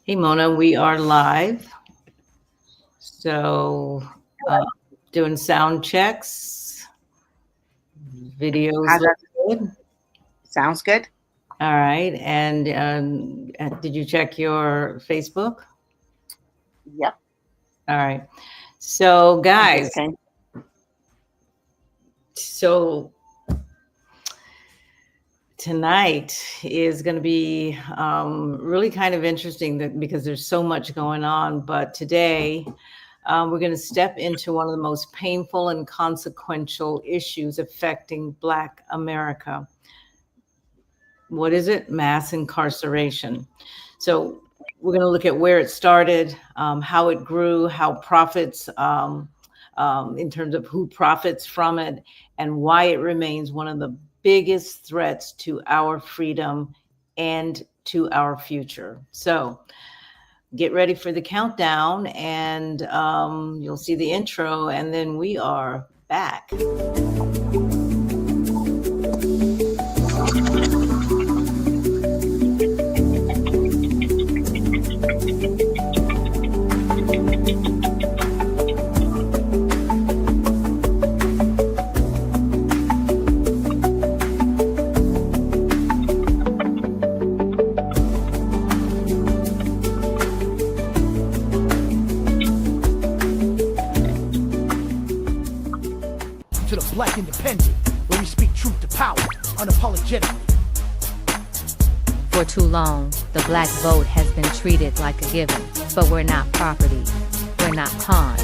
Hey Mona, we are live. So, uh, doing sound checks. Videos How look does good. sounds good? All right. And did you check your Facebook? Yep. All right. So, I guys, just came. so tonight is going to be really kind of interesting because there's so much going on. But today, we're going to step into one of the most painful and consequential issues affecting Black America. What is it? Mass incarceration. So we're going to look at where it started, how it grew, how profits, in terms of who profits from it, and why it remains one of the biggest threats to our freedom and to our future. So get ready for the countdown, and you'll see the intro, and then we are back. To the Black Independent, where we speak truth to power, unapologetically. For too long, the black vote has been treated like a given, but we're not property. We're not pawns.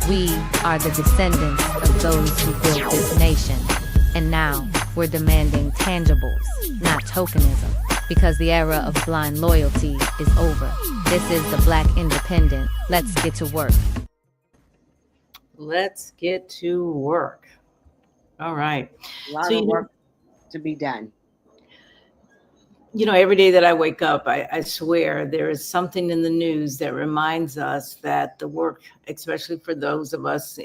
We are the descendants of those who built this nation. And now, we're demanding tangibles, not tokenism, because the era of blind loyalty is over. This is the Black Independent. Let's get to work. Let's get to work. All right. A lot So, of work to be done. every day that I wake up, I swear there is something in the news that reminds us that the work, especially for those of us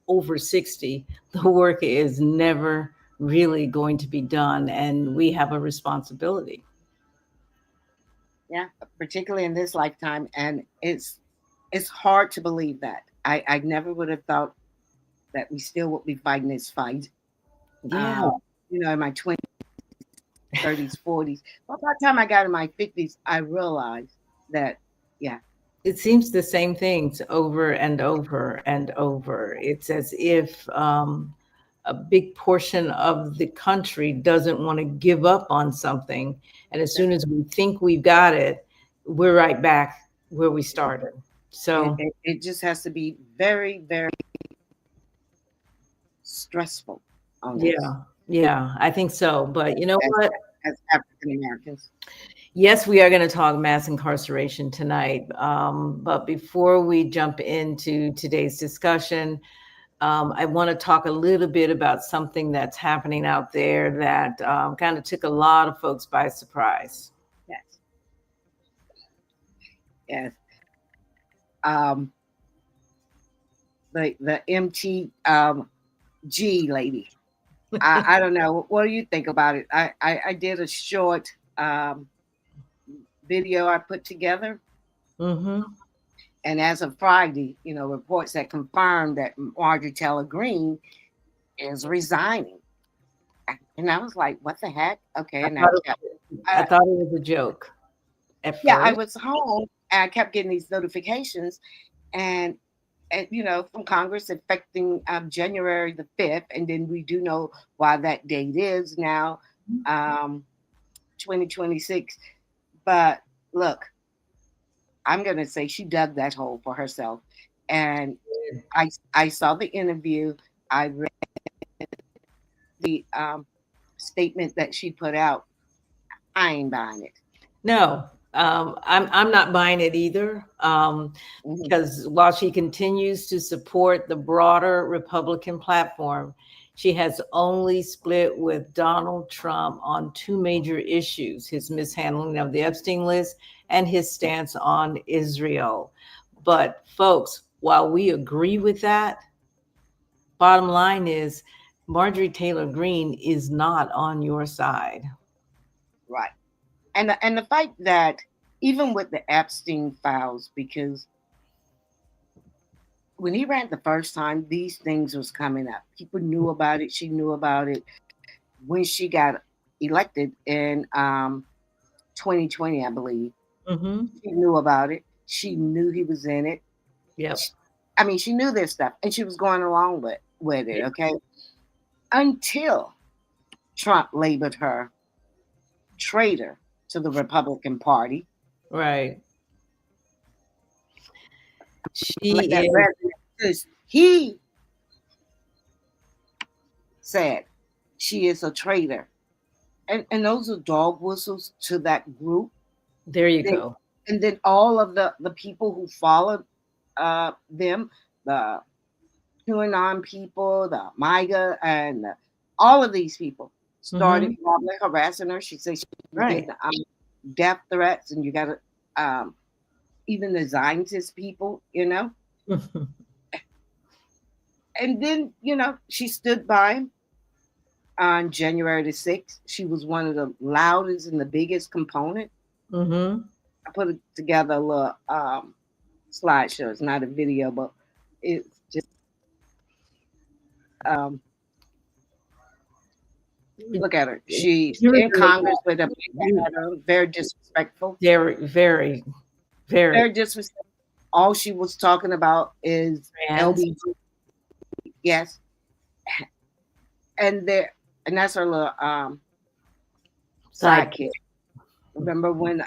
over 60, the work is never really going to be done. And we have a responsibility. Yeah, particularly in this lifetime, and it's hard to believe that. I never would have thought that we still would be fighting this fight. Yeah. In my 20s, 30s, 40s. But by the time I got in my 50s, I realized that, yeah, It seems the same things over and over and over. It's as if a big portion of the country doesn't want to give up on something. And as soon as we think we've got it, we're right back where we started. it, So, it, it just has to be very, very stressful on us yeah, I think so. But you know as, what? as African Americans. Yes, we are going to talk mass incarceration tonight. But before we jump into today's discussion, I want to talk a little bit about something that's happening out there that kind of took a lot of folks by surprise. Yes, yes. Um, the MTG lady. I don't know. What do you think about it? I did a short video I put together, Hmm. and as of Friday, reports that confirmed that Marjorie Taylor Greene is resigning. And I was like, "What the heck?" Okay, I and thought I uh, thought it was a joke at yeah, I first. was home and I kept getting these notifications, and from Congress affecting January the 5th. And then we do know why that date is now, um, 2026. But look, I'm going to say she dug that hole for herself. And I saw the interview. I read the statement that she put out. I ain't buying it. No, I'm not buying it either. Mhm. Because while she continues to support the broader Republican platform, she has only split with Donald Trump on two major issues: his mishandling of the Epstein list and his stance on Israel. But folks, while we agree with that, bottom line is Marjorie Taylor Greene is not on your side. Right. And the fact that even with the Epstein files, because when he ran the first time, these things was coming up. People knew about it. She knew about it. When she got elected in 2020, I believe, Mm-hmm. she knew about it. She knew he was in it. Yep. I mean, she knew this stuff, and she was going along with it. Yep. Okay, until Trump labeled her traitor to the Republican Party. Right. She Let that is. resonate, because he said she is a traitor, and those are dog whistles to that group. There you They, go. and then all of the people who followed them, the QAnon people, the MIGA, and all of these people started Mm-hmm. probably harassing her. She said she was Right. getting death threats, and you got to even the Zionist people, And then she stood by him on January the 6th. She was one of the loudest and the biggest component. Mm-hmm. I put it together a little slideshow. It's not a video, but it's just look at her. She's in Congress with a big hat on, very disrespectful. Very, very, very. Very disrespectful. All she was talking about is Trans. LBG. Yes. And that's her little sidekick. Remember when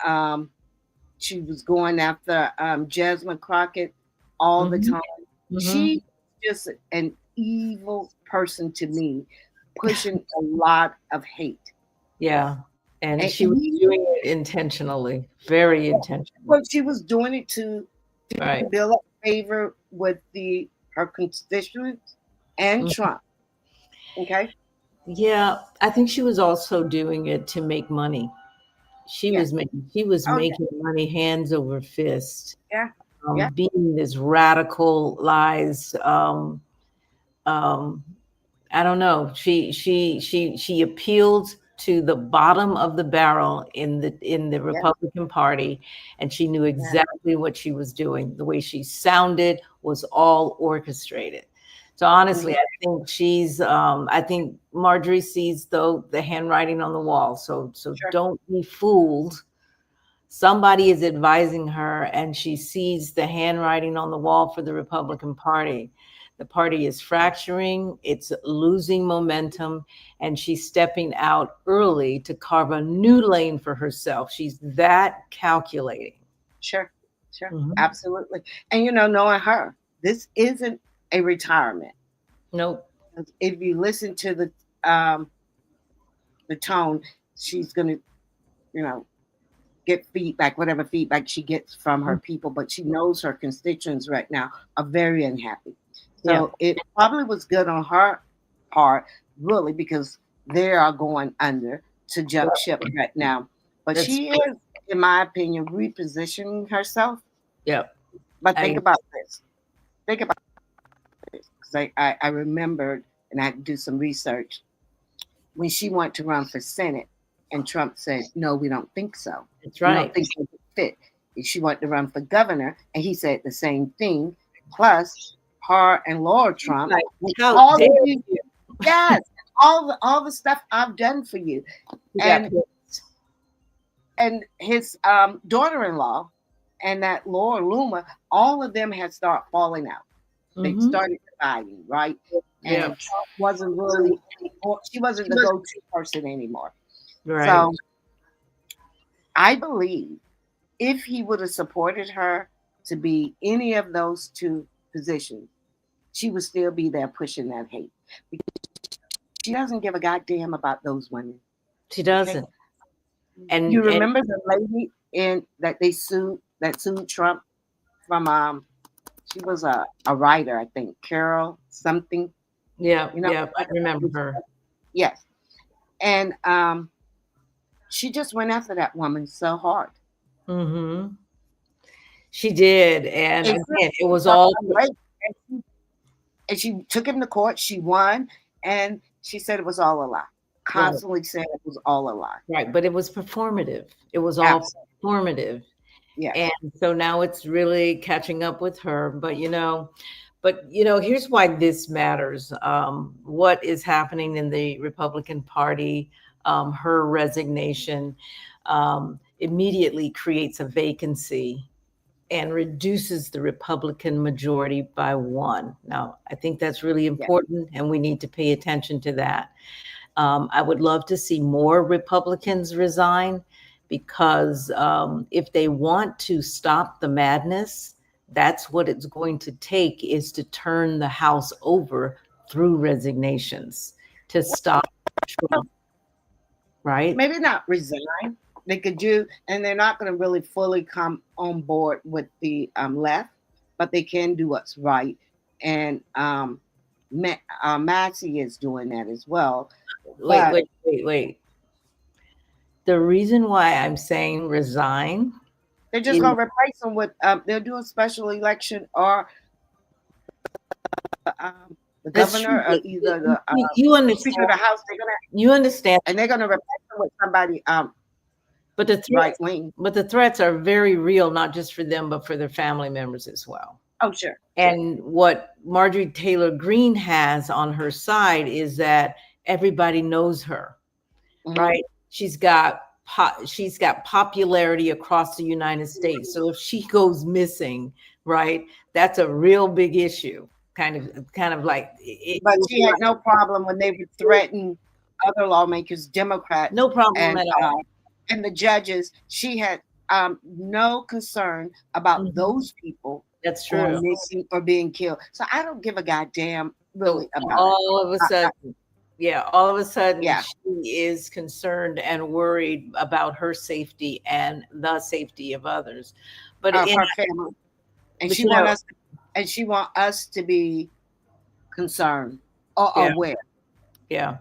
she was going after Jasmine Crockett all the time? Mm-hmm. She's just an evil person to me, pushing a lot of hate. Yeah. And she was doing it intentionally, very intentionally. Well, she was doing it to Right. build up favor with her constituents and Trump. Okay. Yeah, I think she was also doing it to make money. She was making money hands over fist. Yeah. Being this radicalized, I don't know. She appealed to the bottom of the barrel in the Republican Party, and she knew exactly what she was doing. The way she sounded was all orchestrated. So honestly, I think I think Marjorie sees the handwriting on the wall. So don't be fooled. Somebody is advising her, and she sees the handwriting on the wall for the Republican Party. The party is fracturing, it's losing momentum, and she's stepping out early to carve a new lane for herself. She's that calculating. Sure. Absolutely. And knowing her, this isn't a retirement. Nope. If you listen to the tone, she's gonna, get feedback, whatever feedback she gets from her people, but she knows her constituents right now are very unhappy. So it probably was good on her part, really, because they are going under to jump ship right now. But she is, in my opinion, repositioning herself. Yeah. But think about this. Because I remembered, and I had to do some research, when she went to run for Senate, and Trump said, "No, we don't think so. That's right. We don't think it would fit." And she wanted to run for governor, and he said the same thing. Plus, her and Laura Trump, all the stuff I've done for you, and his daughter-in-law, and that Laura Loomer, all of them had started falling out. They started dividing, right? And Trump wasn't really, she wasn't the go-to person anymore. Right. So I believe if he would have supported her to be any of those two positions, she would still be there pushing that hate. Because she doesn't give a goddamn about those women. She doesn't. Okay? And you remember the lady that sued Trump from she was a writer, I think, Carol something. Yeah, I remember her. Yes. And she just went after that woman so hard. Mm-hmm. She did. And again, it was all great. And she took him to court. She won. And she said it was all a lie. Constantly saying it was all a lie. Right. But it was performative. It was all performative. Yes. And so now it's really catching up with her. But here's why this matters. What is happening in the Republican Party, her resignation immediately creates a vacancy and reduces the Republican majority by one. Now, I think that's really Yes. important, and we need to pay attention to that. I would love to see more Republicans resign because if they want to stop the madness, that's what it's going to take, is to turn the House over through resignations to stop Trump, right? Maybe not resign. They could do, and they're not going to really fully come on board with the left, but they can do what's right. And Massey is doing that as well. Wait, But wait, wait, wait. The reason why I'm saying resign they're just is going to replace them with, they'll do a special election, or the that's true. governor, or either the You Speaker of understand. the House. They're gonna, You understand. and they're going to replace them with somebody But the right threats, wing. but the threats are very real, not just for them, but for their family members as well. Oh, sure. And what Marjorie Taylor Greene has on her side is that everybody knows her, Mhm. right? She's got popularity across the United States. So if she goes missing, right, that's a real big issue. Kind of like But she had no problem when they would threaten other lawmakers, Democrats, no problem and at all. and the judges. She had no concern about Mhm. those people That's going true. missing or being killed. So I don't give a goddamn really So about all of a sudden, all of a sudden, Yeah. she is concerned and worried about her safety and the safety of others. But in her family, and but she you want know, us, and she want us to be concerned or Yeah. aware. yeah.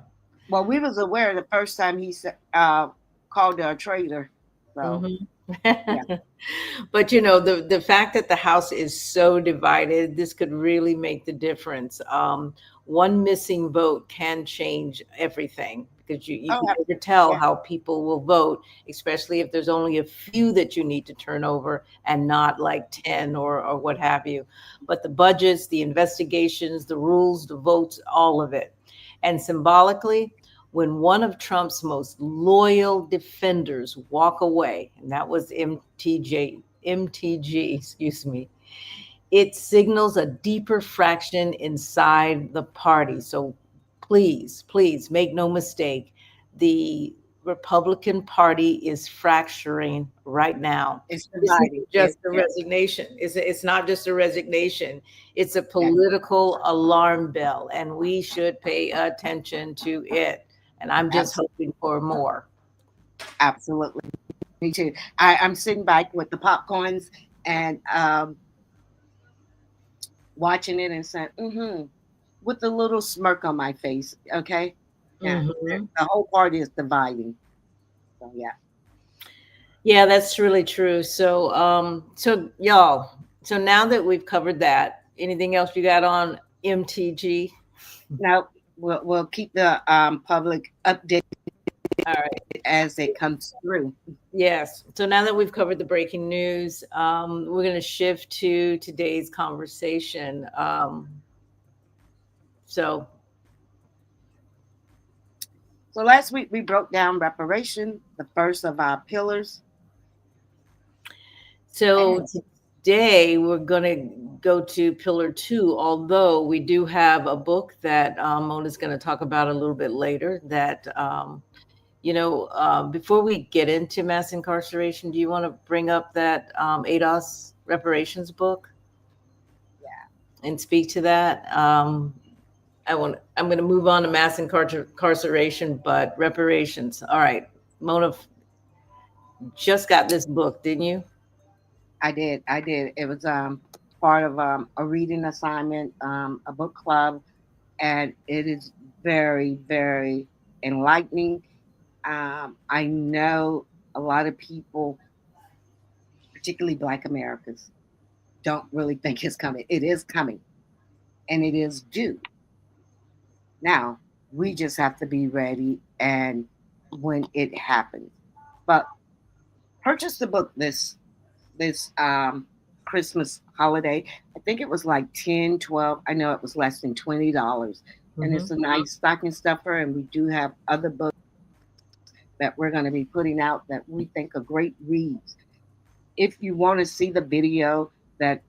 Well, we was aware the first time he said called her a traitor. So Mhm. Yeah. But the fact that the House is so divided, this could really make the difference. One missing vote can change everything, because you Oh, can never tell yeah. how people will vote, especially if there's only a few that you need to turn over and not like 10 or what have you. But the budgets, the investigations, the rules, the votes, all of it. And symbolically, when one of Trump's most loyal defenders walk away, and that was MTG, excuse me, it signals a deeper fraction inside the party. So please, please make no mistake, the Republican Party is fracturing right now. It's This isn't divided. just a resignation. It's not just a resignation. It's a Yeah. political alarm bell, and we should pay attention to it. And I'm just hoping for more. Absolutely. Me too. I'm sitting back with the popcorns and watching it and saying, with a little smirk on my face. Okay. Yeah. Mhm. The whole party is dividing. So yeah. Yeah, that's really true. So y'all, so now that we've covered that, anything else you got on MTG? Now we'll keep the public updated All right. as it comes through. Yes. So now that we've covered the breaking news, we're going to shift to today's conversation. So last week we broke down reparation, the first of our pillars. So today we're going to go to pillar 2, although we do have a book that Mona's going to talk about a little bit later that, before we get into mass incarceration, do you want to bring up that ADOS reparations book? Yeah. And speak to that? I'm going to move on to mass incarceration, but reparations. All right. Mona just got this book, didn't you? I did. It was part of a reading assignment, a book club, and it is very, very enlightening. I know a lot of people, particularly Black Americans, don't really think it's coming. It is coming, and it is due. Now, we just have to be ready and when it happens. But purchase the book this this Christmas holiday. I think it was like 10, 12. I know it was less than $20. And Hmm. it's a nice stocking stuffer. And we do have other books that we're going to be putting out that we think are great reads. If you want to see the video, that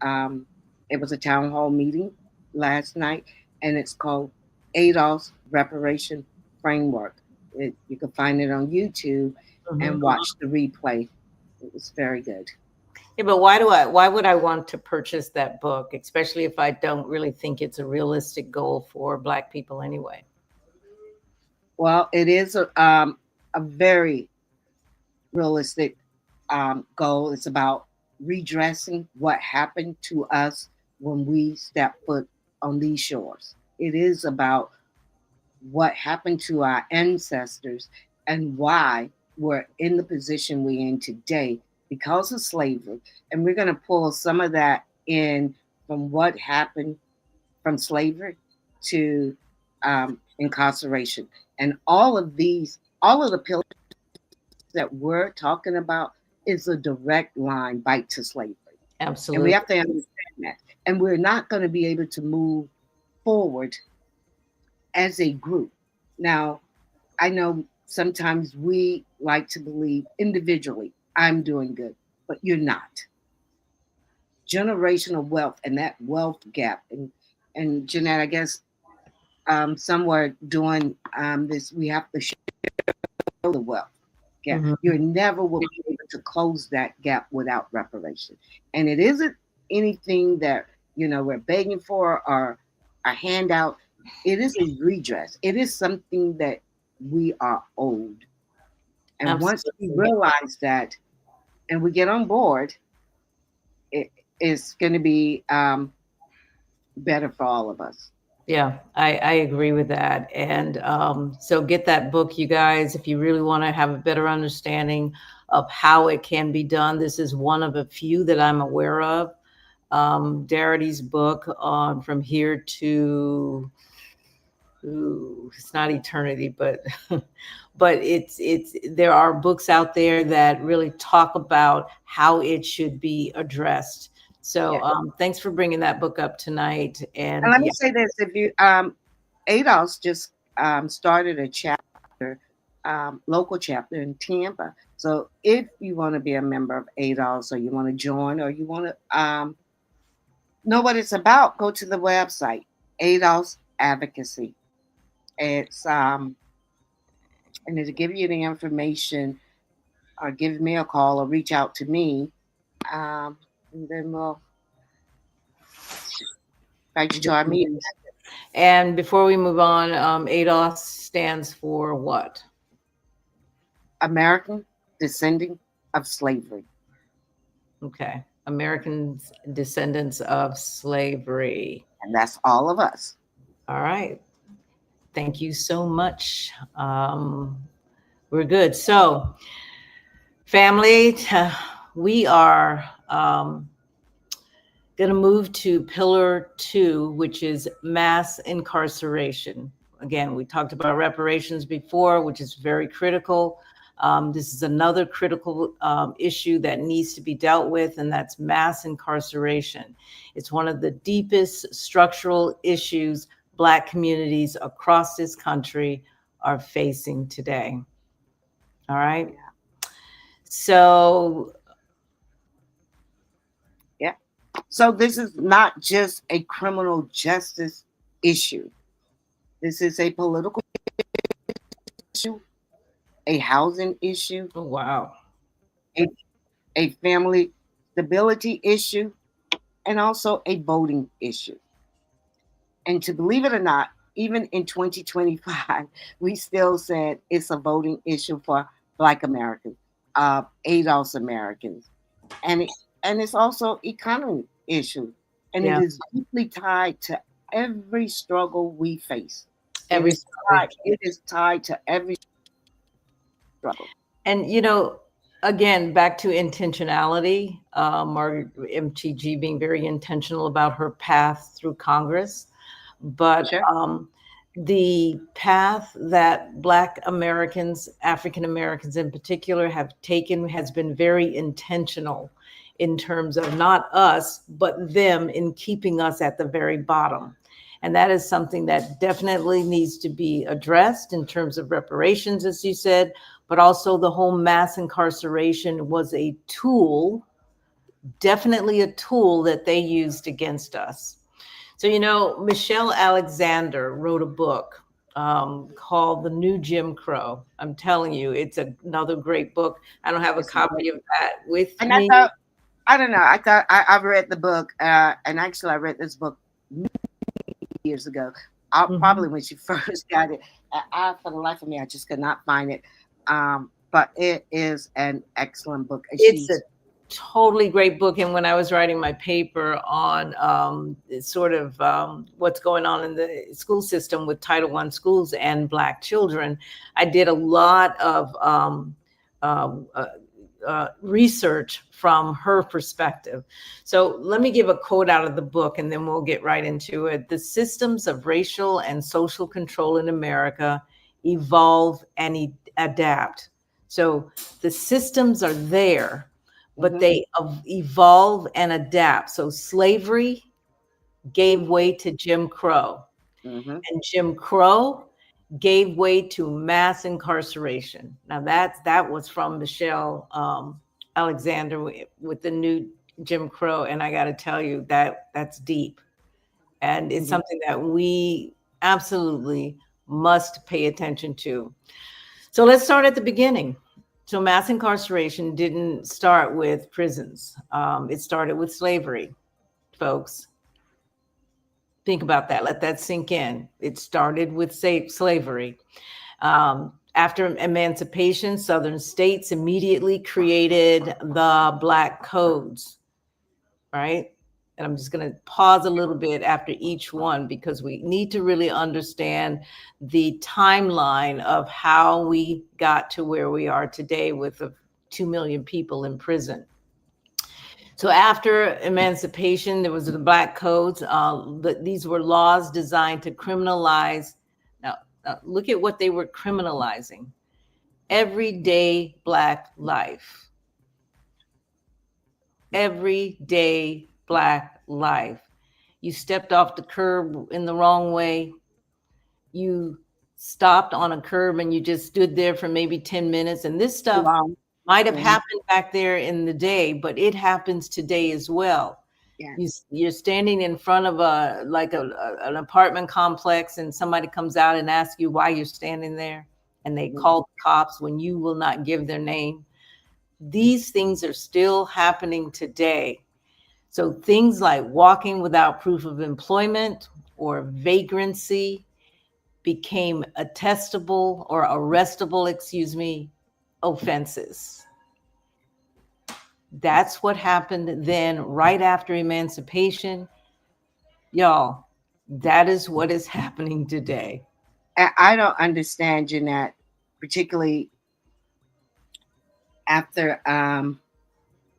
it was a town hall meeting last night, and it's called Adolf's Reparation Framework. You can find it on YouTube Hmm. and watch the replay. It was very good. Yeah, but why would I want to purchase that book, especially if I don't really think it's a realistic goal for Black people anyway? Well, it is a very realistic goal. It's about redressing what happened to us when we step foot on these shores. It is about what happened to our ancestors and why we're in the position we're in today because of slavery. And we're going to pull some of that in from what happened from slavery to incarceration. And all of the pillars that we're talking about is a direct line back to slavery. And we Absolutely. have to understand that. And we're not going to be able to move forward as a group. Now, I know sometimes we like to believe individually, I'm doing good, but you're not. Generational wealth and that wealth gap. And Jeanette, I guess somewhere doing this, we have to show the wealth gap. Hmm. You never will be able to close that gap without reparation. And it isn't anything that, we're begging for or a handout. It is a redress. It is something that we are owed. And once we Absolutely. realize that and we get on board, it is going to be better for all of us. Yeah, I agree with that. And so get that book, you guys, if you really want to have a better understanding of how it can be done. This is one of a few that I'm aware of. Darity's book on From Here to, ooh, it's not eternity, but but it's there are books out there that really talk about how it should be addressed. So Yeah. thanks for bringing that book up tonight. And And let me yeah. say this: if you ADOS just started a chapter, local chapter in Tampa. So if you want to be a member of ADOS, or you want to join, or you want to know what it's about, go to the website ADOS Advocacy. It's and it'll give you the information, or give me a call, or reach out to me, and then we'll invite you to our meetings. And before we move on, ADOS stands for what? American Descending of Slavery. Okay. Americans Descendants of Slavery. And that's all of us. All right. Thank you so much. We're good. So, family, we are going to move to pillar 2, which is mass incarceration. Again, we talked about reparations before, which is very critical. This is another critical issue that needs to be dealt with, and that's mass incarceration. It's one of the deepest structural issues Black communities across this country are facing today. All right. So, Yeah. So this is not just a criminal justice issue. This is a political issue, a housing issue, oh, wow. a, a family stability issue, and also a voting issue. And to believe it or not, even in 2025, we still said it's a voting issue for Black Americans, ADOS Americans, and it's also economy issue, and it Yeah. is deeply tied to every struggle we face. Every It is tied to every struggle. And, again, back to intentionality, Margaret MTG being very intentional about her path through Congress. But Sure. the path that Black Americans, African Americans in particular, have taken has been very intentional. in terms of not us, but them in keeping us at the very bottom. And that is something that definitely needs to be addressed in terms of reparations, as you said, but also the whole mass incarceration was a tool, definitely a tool that they used against us. So, Michelle Alexander wrote a book called The New Jim Crow. I'm telling you, it's another great book. I don't have a It's a book. copy of that with And I me. thought, I don't know. I thought I've read the book, and actually, I read this book years ago. Probably Mhm. when she first got it. For the life of me, I just could not find it. But it is an excellent book. And It's a she's totally great book. And when I was writing my paper on sort of what's going on in the school system with Title I schools and Black children, I did a lot of um, uh, research from her perspective. So let me give a quote out of the book and then we'll get right into it. The systems of racial and social control in America evolve and adapt. So the systems are there, but hmm they evolve and adapt. So slavery gave way to Jim Crow, hmm and Jim Crow gave way to mass incarceration. Now that was from Michelle Alexander with the new Jim Crow, and I got to tell you that that's deep, and it's hmm something that we absolutely must pay attention to. So let's start at the beginning. So mass incarceration didn't start with prisons. It started with slavery, folks. Think about that. Let that sink in. It started with slavery. After emancipation, Southern states immediately created the Black codes, right? And I'm just going to pause a little bit after each one because we need to really understand the timeline of how we got to where we are today with 2 million people in prison. So after emancipation, there was the Black codes. These were laws designed to criminalize. Now, look at what they were criminalizing: everyday Black life, everyday Black life. You stepped off the curb in the wrong way. You stopped on a curb and you just stood there for maybe 10 minutes. And this too stuff long. might have hmm happened back there in the day, but it happens today as well. Yes. You're standing in front of an apartment complex and somebody comes out and asks you why you're standing there, and they hmm call the cops when you will not give their name. These things are still happening today. So things like walking without proof of employment or vagrancy became attestable or arrestable, offenses. That's what happened then, right after emancipation. Y'all, that is what is happening today. And I don't understand, Jeanette, particularly after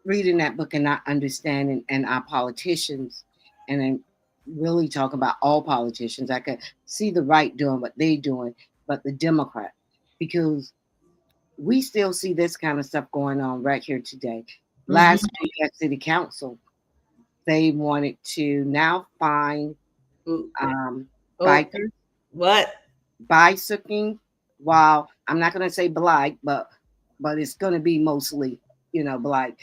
reading that book and not understanding, and our politicians, and then really talk about all politicians. I could see the right doing what they doing, but the Democrat, because we still see this kind of stuff going on right here today. Mhm. Last week at City Council, they wanted to now fine Ooh, um, oh, bikers what? bicycling, while I'm not going to say black, but it's going to be mostly, black.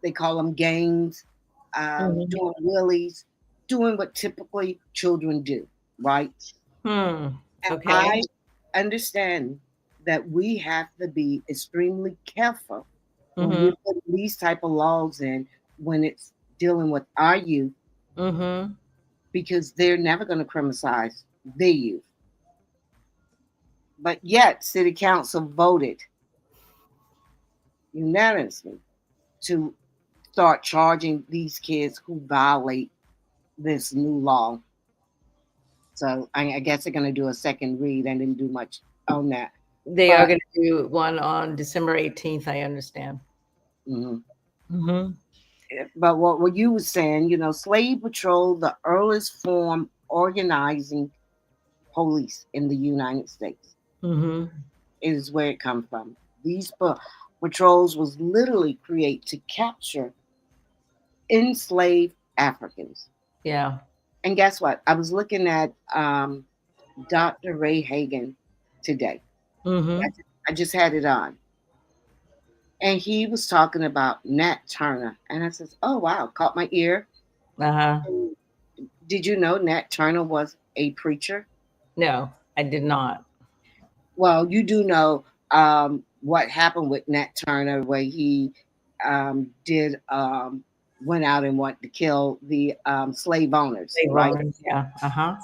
They call them gangs, Mhm. doing wheelies, doing what typically children do, right? Hmm. And Okay. I understand that we have to be extremely careful when Mhm. we put these type of laws in when it's dealing with our youth, Mhm. because they're never going to criminalize their youth. But yet, City Council voted unanimously to start charging these kids who violate this new law. So I guess they're going to do a second read. I didn't do much on that. They are But going to do one on December 18th, I understand. mhm. Mhm. But what you were saying, slave patrol, the earliest form organizing police in the United States, Mhm. is where it comes from. These patrols was literally created to capture enslaved Africans. Yeah. And guess what? I was looking at Dr. Ray Hagan today. Mm-hmm. I just had it on. And he was talking about Nat Turner. And I says, oh, wow, caught my ear. Uh-huh. Did you know Nat Turner was a preacher? No, I did not. Well, you do know what happened with Nat Turner, where he did went out and wanted to kill the slave owners, Slave right? owners, yeah. Uh-huh.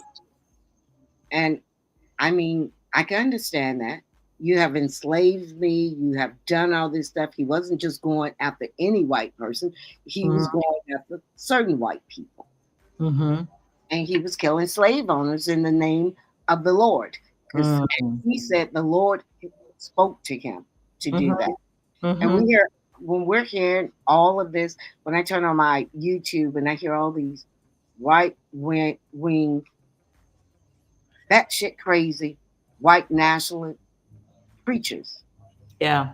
And I mean, I can understand that. You have enslaved me. You have done all this stuff. He wasn't just going after any white person. He was going after certain white people. Mm-hmm. And he was killing slave owners in the name of the Lord. Because Mm-hmm. he said the Lord spoke to him to do that. And Mm-hmm. when we're hearing all of this, when I turn on my YouTube and I hear all these right wing, batshit crazy white nationalist preachers Yeah.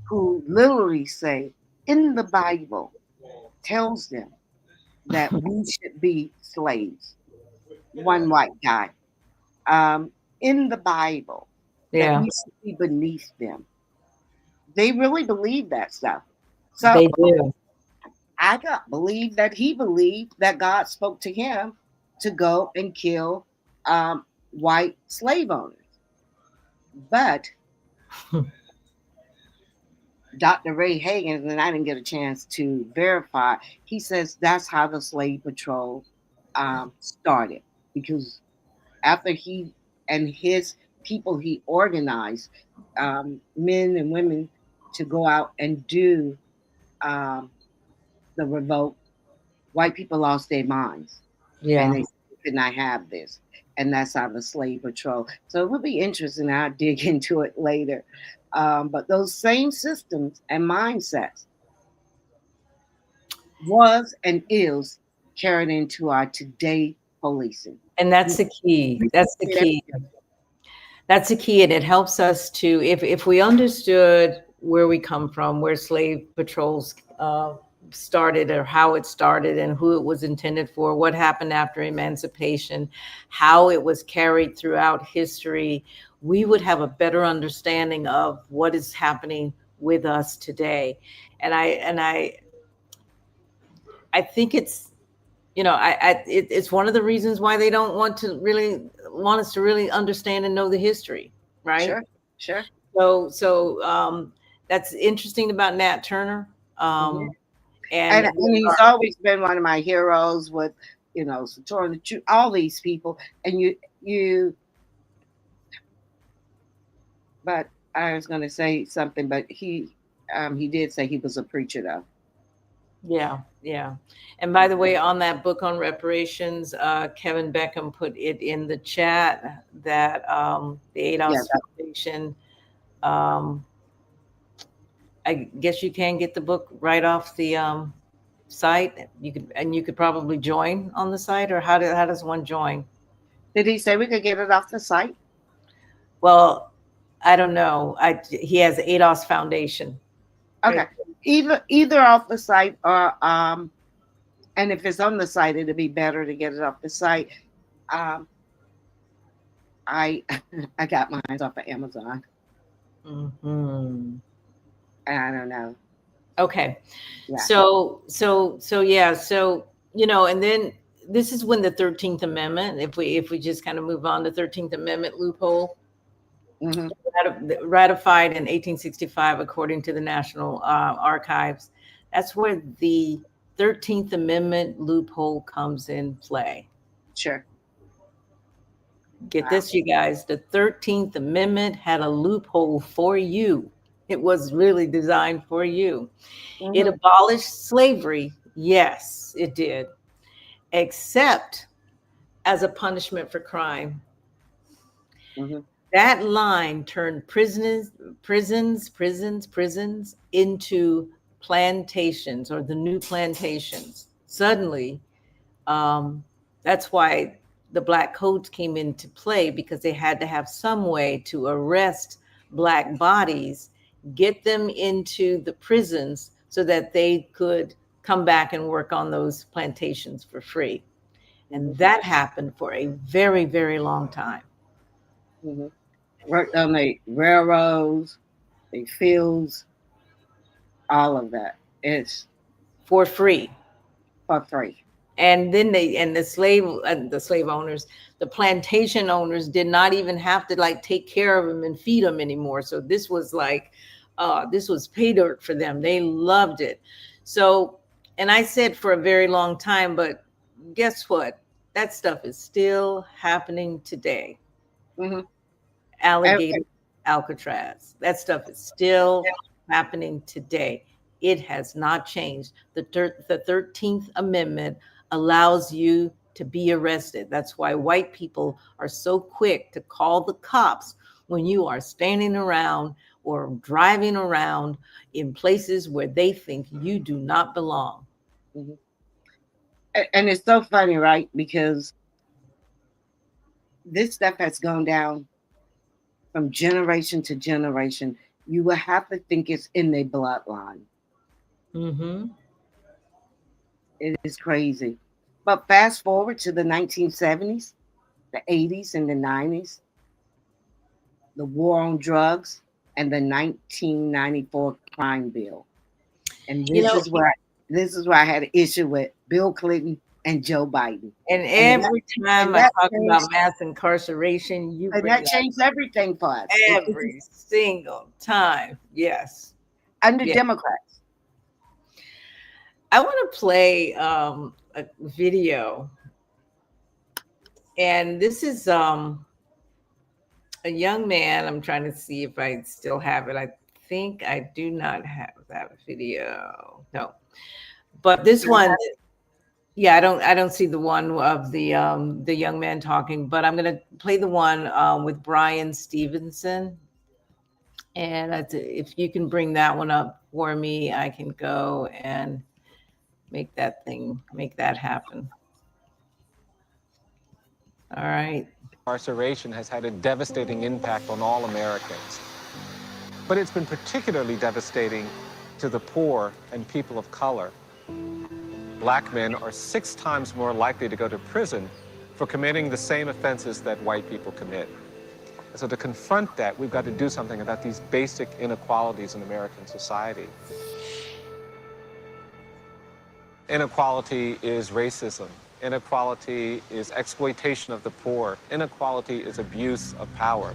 who literally say in the Bible tells them that we should be slaves. One white guy, in the Bible, that Yeah. we should be beneath them. They really believe that stuff. So They do. I got believe that he believed that God spoke to him to go and kill white slave owners. But Dr. Ray Hagan, and I didn't get a chance to verify, he says that's how the slave patrol started. Because after he and his people, he organized men and women to go out and do um, the revolt. White people lost their minds and Yeah. they could not have this. And that's how the slave patrol. So it would be interesting. I'll dig into it later. But those same systems and mindsets was and is carried into our today policing. And that's the key. That's the key. That's the key. And it helps us to, if we understood where we come from, where slave patrols started or how it started and who it was intended for, what happened after emancipation, how it was carried throughout history, we would have a better understanding of what is happening with us today. And I think it's, it's one of the reasons why they don't want us to really understand and know the history, right? Sure, sure. So that's interesting about Nat Turner. Mhm. And And he's always been one of my heroes with, Satori, all these people. And but I was going to say something, but he did say he was a preacher though. yeah, yeah. And by the way, on that book on reparations, Kevin Beckham put it in the chat that the ADOS Foundation, I guess you can get the book right off the site. You could probably join on the site, or how does one join? Did he say we could get it off the site? Well, I don't know. He has ADOS Foundation. Okay. Right? Either off the site or and if it's on the site, it'd be better to get it off the site. I I got mine off of Amazon. Mm-hmm. I don't know. Okay. Yeah. So yeah. So, and then this is when the 13th Amendment, if we just kind of move on, the 13th Amendment loophole, ratified in 1865, according to the National Archives. That's where the 13th Amendment loophole comes in play. Sure. Get this, you guys. The 13th Amendment had a loophole for you. It was really designed for you. It abolished slavery. Yes, it did. Except as a punishment for crime. That line turned prisons into plantations, or the new plantations. Suddenly, that's why the Black codes came into play, because they had to have some way to arrest Black bodies, get them into the prisons so that they could come back and work on those plantations for free. And Mhm. that happened for a very, very long time. Mhm. Worked on the railroads, the fields, all of that. It's For free. for free. And then the slave owners, the plantation owners did not even have to like take care of them and feed them anymore. So this was like, this was pay dirt for them. They loved it. So, and I said for a very long time, but guess what? That stuff is still happening today. Hmm. Alligator, Alcatraz. That stuff is still happening today. It has not changed. The 13th Amendment allows you to be arrested. That's why white people are so quick to call the cops when you are standing around or driving around in places where they think you do not belong. Hmm. And it's so funny, right? Because this stuff has gone down from generation to generation. You will have to think it's in their bloodline. Mm-hmm. It is crazy. But fast forward to the 1970s, the 80s, and the 90s, the war on drugs, and the 1994 crime bill. And You know, this is where I had an issue with Bill Clinton and Joe Biden. and And that, every time and I that talk changed, about mass incarceration, you and bring that up changed everything for us. every single time. Yes. Under Yeah. Democrats. I want to play a video. And this is a young man. I'm trying to see if I still have it. I think I do not have that video. No. But this one, yeah, I don't see the one of the young man talking, but I'm going to play the one with Brian Stevenson. And if you can bring that one up for me, I can go and make that happen. All right. Incarceration has had a devastating impact on all Americans. But it's been particularly devastating to the poor and people of color. Black men are 6 times more likely to go to prison for committing the same offenses that white people commit. So to confront that, we've got to do something about these basic inequalities in American society. Inequality is racism. Inequality is exploitation of the poor. Inequality is abuse of power.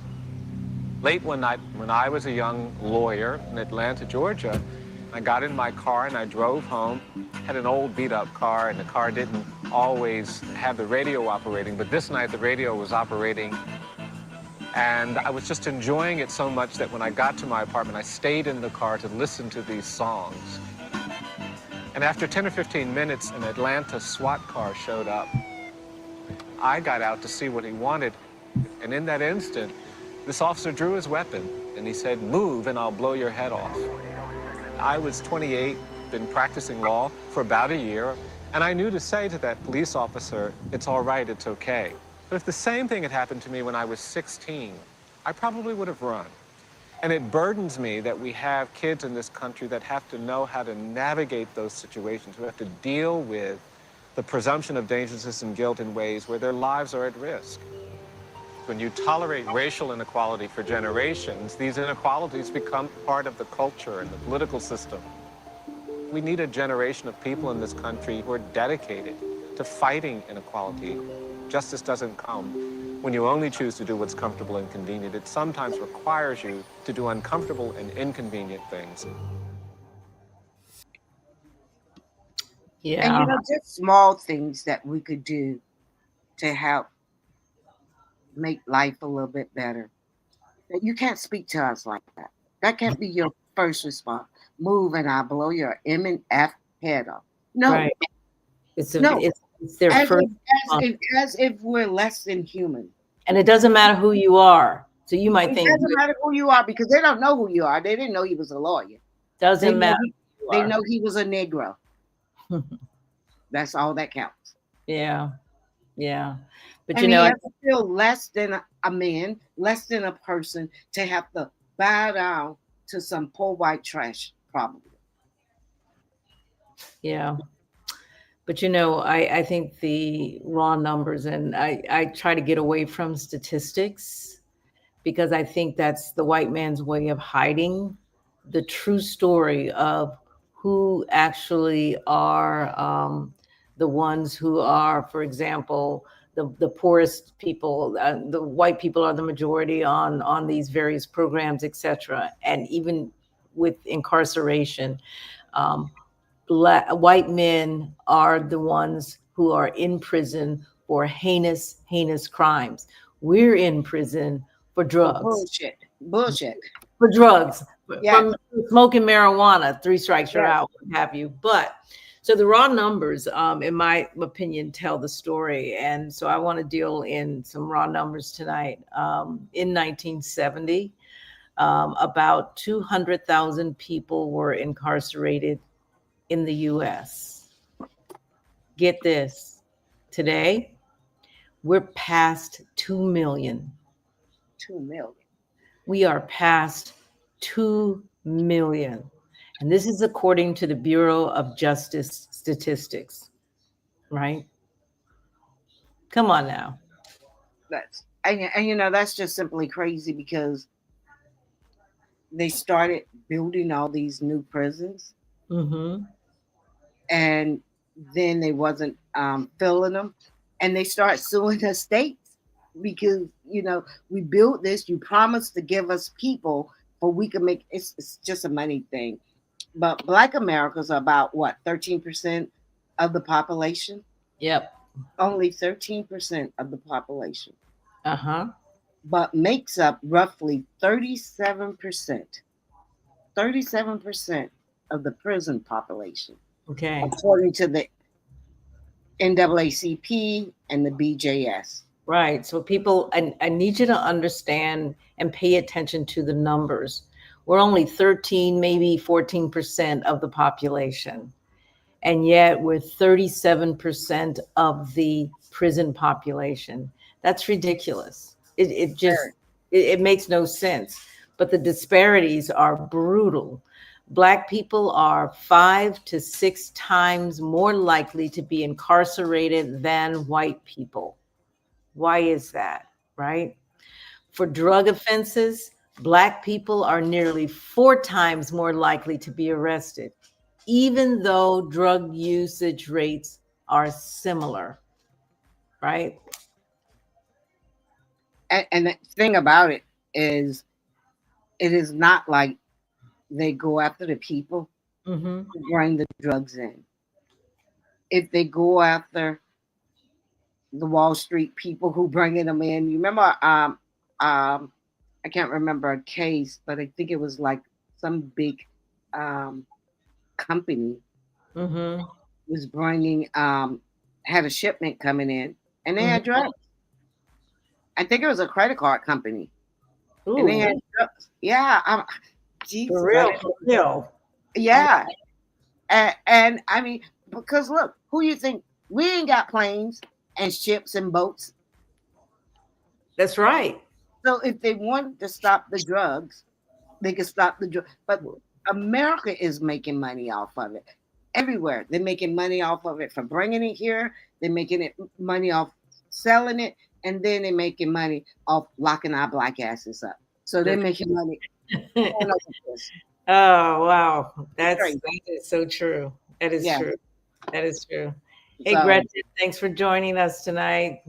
Late one night, when I was a young lawyer in Atlanta, Georgia, I got in my car and I drove home. Had an old beat-up car, and the car didn't always have the radio operating, but this night the radio was operating. And I was just enjoying it so much that when I got to my apartment, I stayed in the car to listen to these songs. And after 10 or 15 minutes, an Atlanta SWAT car showed up. I got out to see what he wanted, and in that instant, this officer drew his weapon, and he said, "Move, and I'll blow your head off." I was 28, been practicing law for about a year, and I knew to say to that police officer, "It's all right, it's okay." But if the same thing had happened to me when I was 16, I probably would have run. And it burdens me that we have kids in this country that have to know how to navigate those situations, who have to deal with the presumption of dangerousness and guilt in ways where their lives are at risk. When you tolerate racial inequality for generations, these inequalities become part of the culture and the political system. We need a generation of people in this country who are dedicated to fighting inequality. Justice doesn't come when you only choose to do what's comfortable and convenient. It sometimes requires you to do uncomfortable and inconvenient things. And Yeah. just small things that we could do to help make life a little bit better. You can't speak to us like that. That can't be your first response. Move and I'll blow your M and F head off. No, Right. It's no. their As first as if we're less than human. and it doesn't matter who you are. So you might It think doesn't matter who you are because they don't know who you are. They didn't know he was a lawyer. doesn't matter. They know he was a Negro. That's all that counts. Yeah. Yeah. But And he has to feel less than a man, less than a person to have to bow down to some poor white trash, probably. Yeah. But I think the raw numbers, and I try to get away from statistics because I think that's the white man's way of hiding the true story of who actually are the ones who are, for example, the poorest people. The white people are the majority on these various programs, etc. And even with incarceration, um, white men are the ones who are in prison for heinous crimes. We're in prison for For drugs, bullshit. Bullshit. for drugs, Yes. from smoking marijuana, three strikes you're Yes. out, what have you. But so the raw numbers, in my opinion, tell the story. And so I want to deal in some raw numbers tonight. In 1970, about 200,000 people were incarcerated in the US. Get this, today we're past 2 million. 2 million. We are past 2 million. And this is according to the Bureau of Justice Statistics, right? Come on now. And that's just simply crazy because they started building all these new prisons, Mm-hmm. and then they wasn't filling them, and they start suing the states because we built this. You promised to give us people, but we can make it's just a money thing. But Black Americans are about what 13% of the population. Yep. Only 13% of the population, Uh-huh. but makes up roughly 37%. 37% of the prison population, Okay. according to the NAACP and the BJS. Right. So people, I need you to understand and pay attention to the numbers. We're only 13, maybe 14% of the population. And yet we're 37% of the prison population. That's ridiculous. It just it makes no sense. But the disparities are brutal. Black people are 5 to 6 times more likely to be incarcerated than white people. Why is that? Right? For drug offenses, Black people are nearly 4 times more likely to be arrested, even though drug usage rates are similar, right? And the thing about it is not like they go after the people Mm-hmm. who bring the drugs in. If they go after the Wall Street people who bringing them in, you remember, I can't remember a case, but I think it was like some big um, company Mm-hmm. was bringing had a shipment coming in, and they Mm-hmm. had drugs. I think it was a credit card company, and they Ooh, had drugs. Yeah, for Jesus, real, for real. yeah, and I mean, because look, who you think we ain't got planes and ships and boats. That's right. So if they wanted to stop the drugs, they could stop the drug. But America is making money off of it everywhere. They're making money off of it for bringing it here. They're making it money off selling it, and then they're making money off locking our black asses up. So they're making money all over this. Oh, wow. It's That crazy. is so true. That is Yeah. true. That is true. Hey, So Gretchen, thanks for joining us tonight.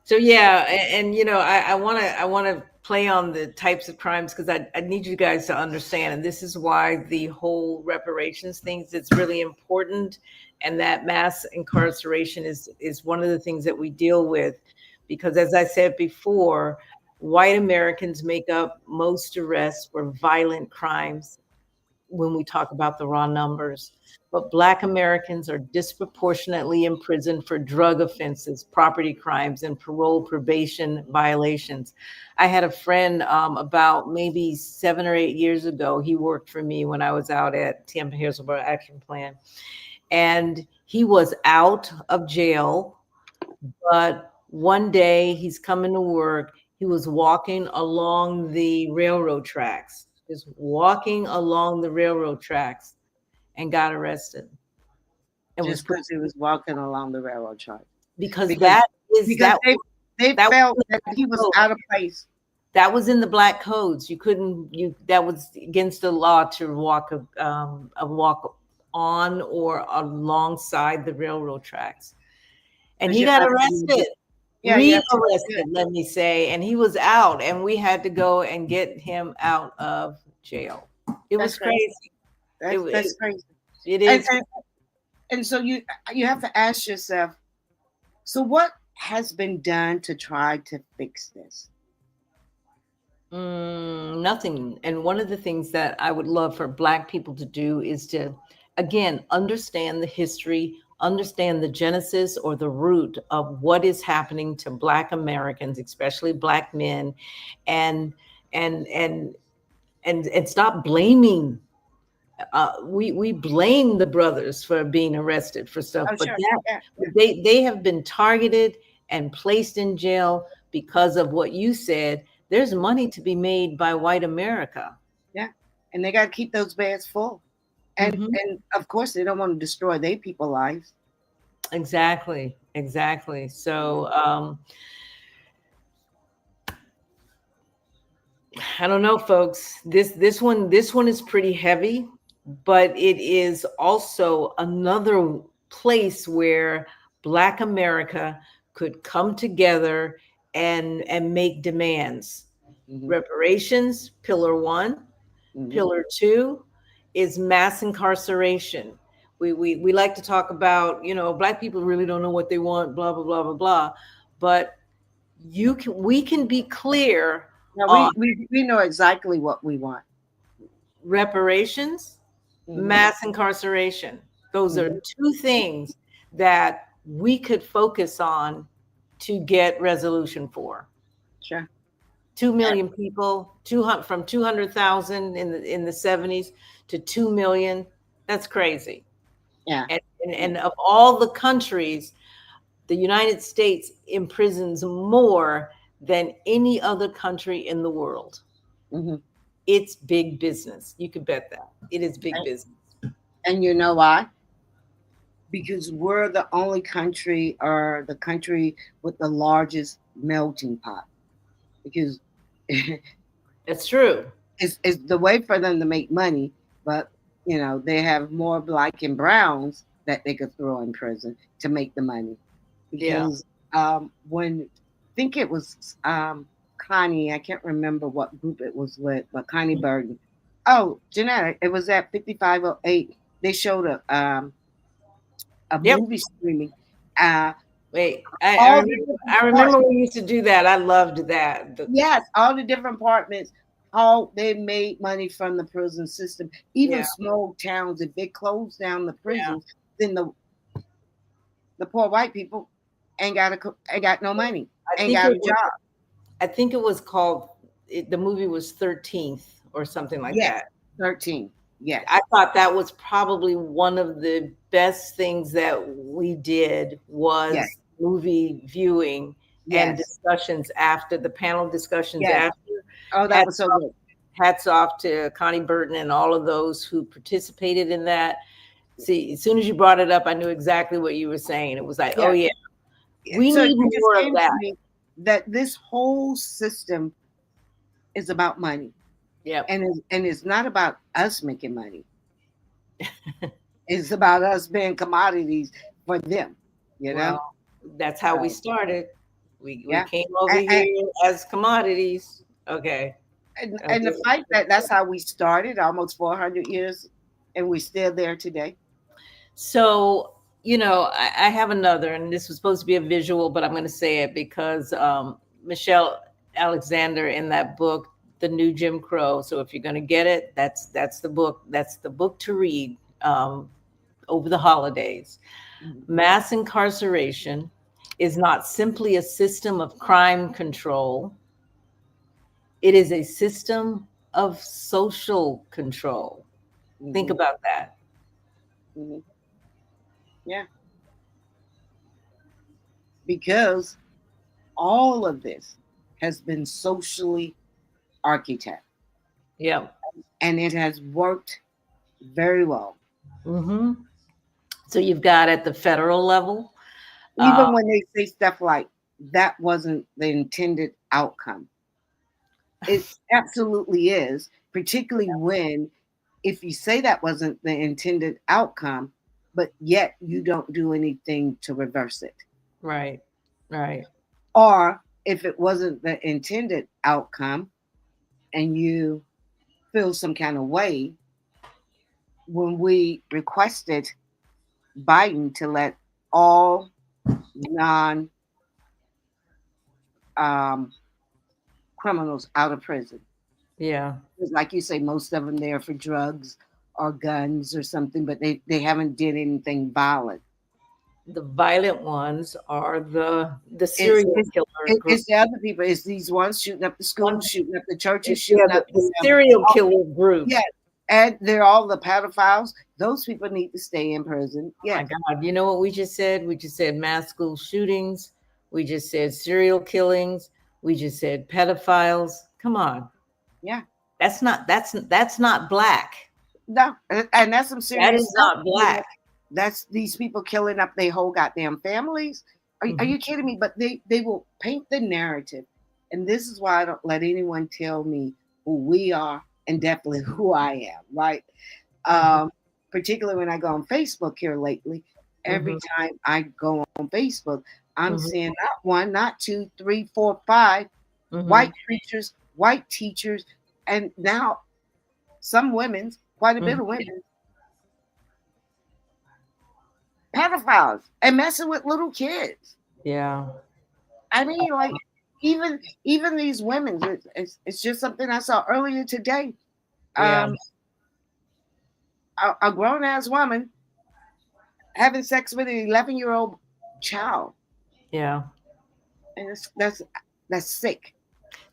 So yeah, and I want to play on the types of crimes because I need you guys to understand, and this is why the whole reparations things it's really important, and that mass incarceration is one of the things that we deal with, because as I said before, white Americans make up most arrests for violent crimes when we talk about the raw numbers. But Black Americans are disproportionately imprisoned for drug offenses, property crimes, and parole probation violations. I had a friend about maybe 7 or 8 years ago. He worked for me when I was out at Tampa Hillsborough Action Plan. And he was out of jail, but one day he's coming to work. He was walking along the railroad tracks, just walking along the railroad tracks. and got arrested. It was Just because he was walking along the railroad track. because Because that is because that they that felt was that he was out of place. that was in the black codes. You couldn't you that was against the law to walk on or alongside the railroad tracks. And 'Cause he you got have to be arrested, yeah, you have to be rearrested, let me say, and he was out, and we had to go and get him out of jail. It That's was crazy. crazy. That's crazy. It And, is. and so you have to ask yourself, so what has been done to try to fix this? Nothing. And one of the things that I would love for Black people to do is to, again, understand the history, understand the genesis or the root of what is happening to Black Americans, especially Black men, and and and and stop blaming. We blame the brothers for being arrested for stuff, Oh, but sure. that Yeah, yeah. they have been targeted and placed in jail because of what you said. There's money to be made by white America. Yeah. And they got to keep those beds full. And Mhm. and of course they don't want to destroy their people's lives. Exactly, exactly. So I don't know, folks. This one is pretty heavy, but it is also another place where Black America could come together and make demands. Mm-hmm. Reparations, pillar one. Mm-hmm. Pillar two is mass incarceration. We like to talk about, Black people really don't know what they want, blah, blah, blah, blah, blah. But we can be clear Now on we know exactly what we want. reparations, Mm-hmm. mass incarceration. Those are Mm-hmm. two things that we could focus on to get resolution for. Sure. 2 million people, 200 from 200,000 in the 70s to 2 million. That's crazy. Yeah. And of all the countries, the United States imprisons more than any other country in the world. Mm-hmm. It's big business. You can bet that. It is big business. And you know why? Because we're the only country or the country with the largest melting pot. Because It's true. it's the way for them to make money, but they have more black and browns that they could throw in prison to make the money. Yeah. Because when I think it was Connie, I can't remember what group it was with, but Connie Burton. Oh, Jeanette, it was at 5508. They showed a Yep. movie streaming. Uh, Wait, I all the remember, different I remember departments. we used to do that. I loved that. Yes, all the different departments, how they made money from the prison system. Even Yeah. small towns, if they close down the Yeah. prisons, then the poor white people ain't got no money, ain't got a job. I think it was called, the movie was 13th or something like Yes, that. 13. Yes, I thought that was probably one of the best things that we did was yes, movie viewing and yes, discussions after the panel discussions yes. after. Oh, that was so good. Hats off to Connie Burton and all of those who participated in that. See, as soon as you brought it up, I knew exactly what you were saying. It was like, oh yeah, we So need it just more of came that. to me that this whole system is about money. Yeah. And it's not about us making money. It's about us being commodities for them, Well, that's how we started. We Yeah. came over here as commodities. Okay. And the fact that's how we started almost 400 years, and we're still there today. So, I have another, and this was supposed to be a visual, but I'm going to say it because Michelle Alexander in that book, The New Jim Crow. So if you're going to get it, that's the book. That's the book to read over the holidays. Mass incarceration is not simply a system of crime control. It is a system of social control. Think about that. Mm-hmm. Yeah. Because all of this has been socially architected. Yeah. And it has worked very well. Hmm. So you've got at the federal level. Uh, Even when they say stuff like that wasn't the intended outcome, it absolutely is, particularly when if you say that wasn't the intended outcome, but yet you don't do anything to reverse it. right, right. Or if it wasn't the intended outcome and you feel some kind of way, when we requested Biden to let all non um, criminals out of prison, Yeah. because like you say, most of them there for drugs or guns or something, but they haven't did anything violent. The violent ones are the It's serial it's, killer group. it's the other people. It's these ones shooting up the schools, shooting up the churches, Yeah, shooting up the the serial killer group. yeah, and they're all the pedophiles. Those people need to stay in prison. Oh my Yes, God. You know what we just said? We just said mass school shootings. We just said serial killings. We just said pedophiles. Come on. yeah, That's not black. no, and that's some That serious is stuff. not black. That's these people killing up their whole goddamn families. Are Mhm. you kidding me? But they will paint the narrative, and this is why I don't let anyone tell me who we are and definitely who I am. Right? Mhm. Um, Particularly when I go on Facebook here lately. Every Mhm. time I go on Facebook, I'm Mhm. seeing not one, not two, three, four, five white Mhm. preachers, white teachers, and now some women's, quite a bit Mhm. of women, pedophiles and messing with little kids. Yeah. I mean, like even these women, it's just something I saw earlier today. Yeah. Um, a grown ass woman having sex with an 11-year-old child, Yeah. and that's sick.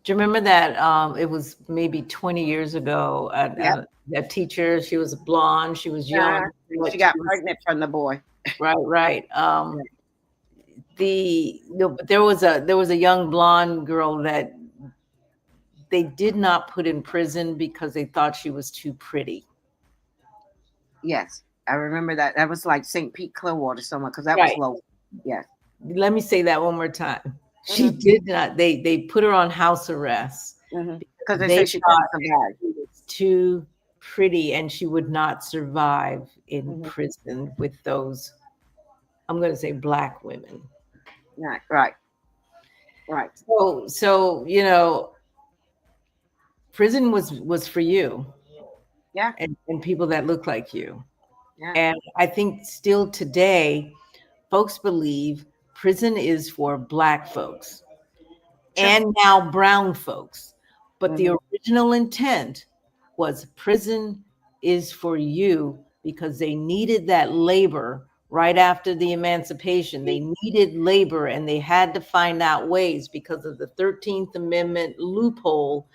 Do you remember that? It was maybe 20 years ago. Yep. A teacher. She was blonde. She was Uh, young. she But she got was pregnant from the boy. right. Right. There was a young blonde girl that they did not put in prison because they thought she was too pretty. Yes, I remember that. That was like St. Pete Clearwater somewhere because that was Right. low. Yes. Let me say that one more time. She Mm-hmm. did not. They put her on house arrest Mm-hmm. Because because they they said she thought couldn't survive. she was too pretty and she would not survive in Mm-hmm. prison with those, I'm going to say, black women. Right, right, right. So prison was for you Yeah, and people that look like you. yeah. And I think still today, folks believe prison is for black folks True. and now brown folks. But the Mm-hmm. original intent was prison is for you because they needed that labor right after the emancipation. They needed labor and they had to find out ways because of the 13th Amendment loophole.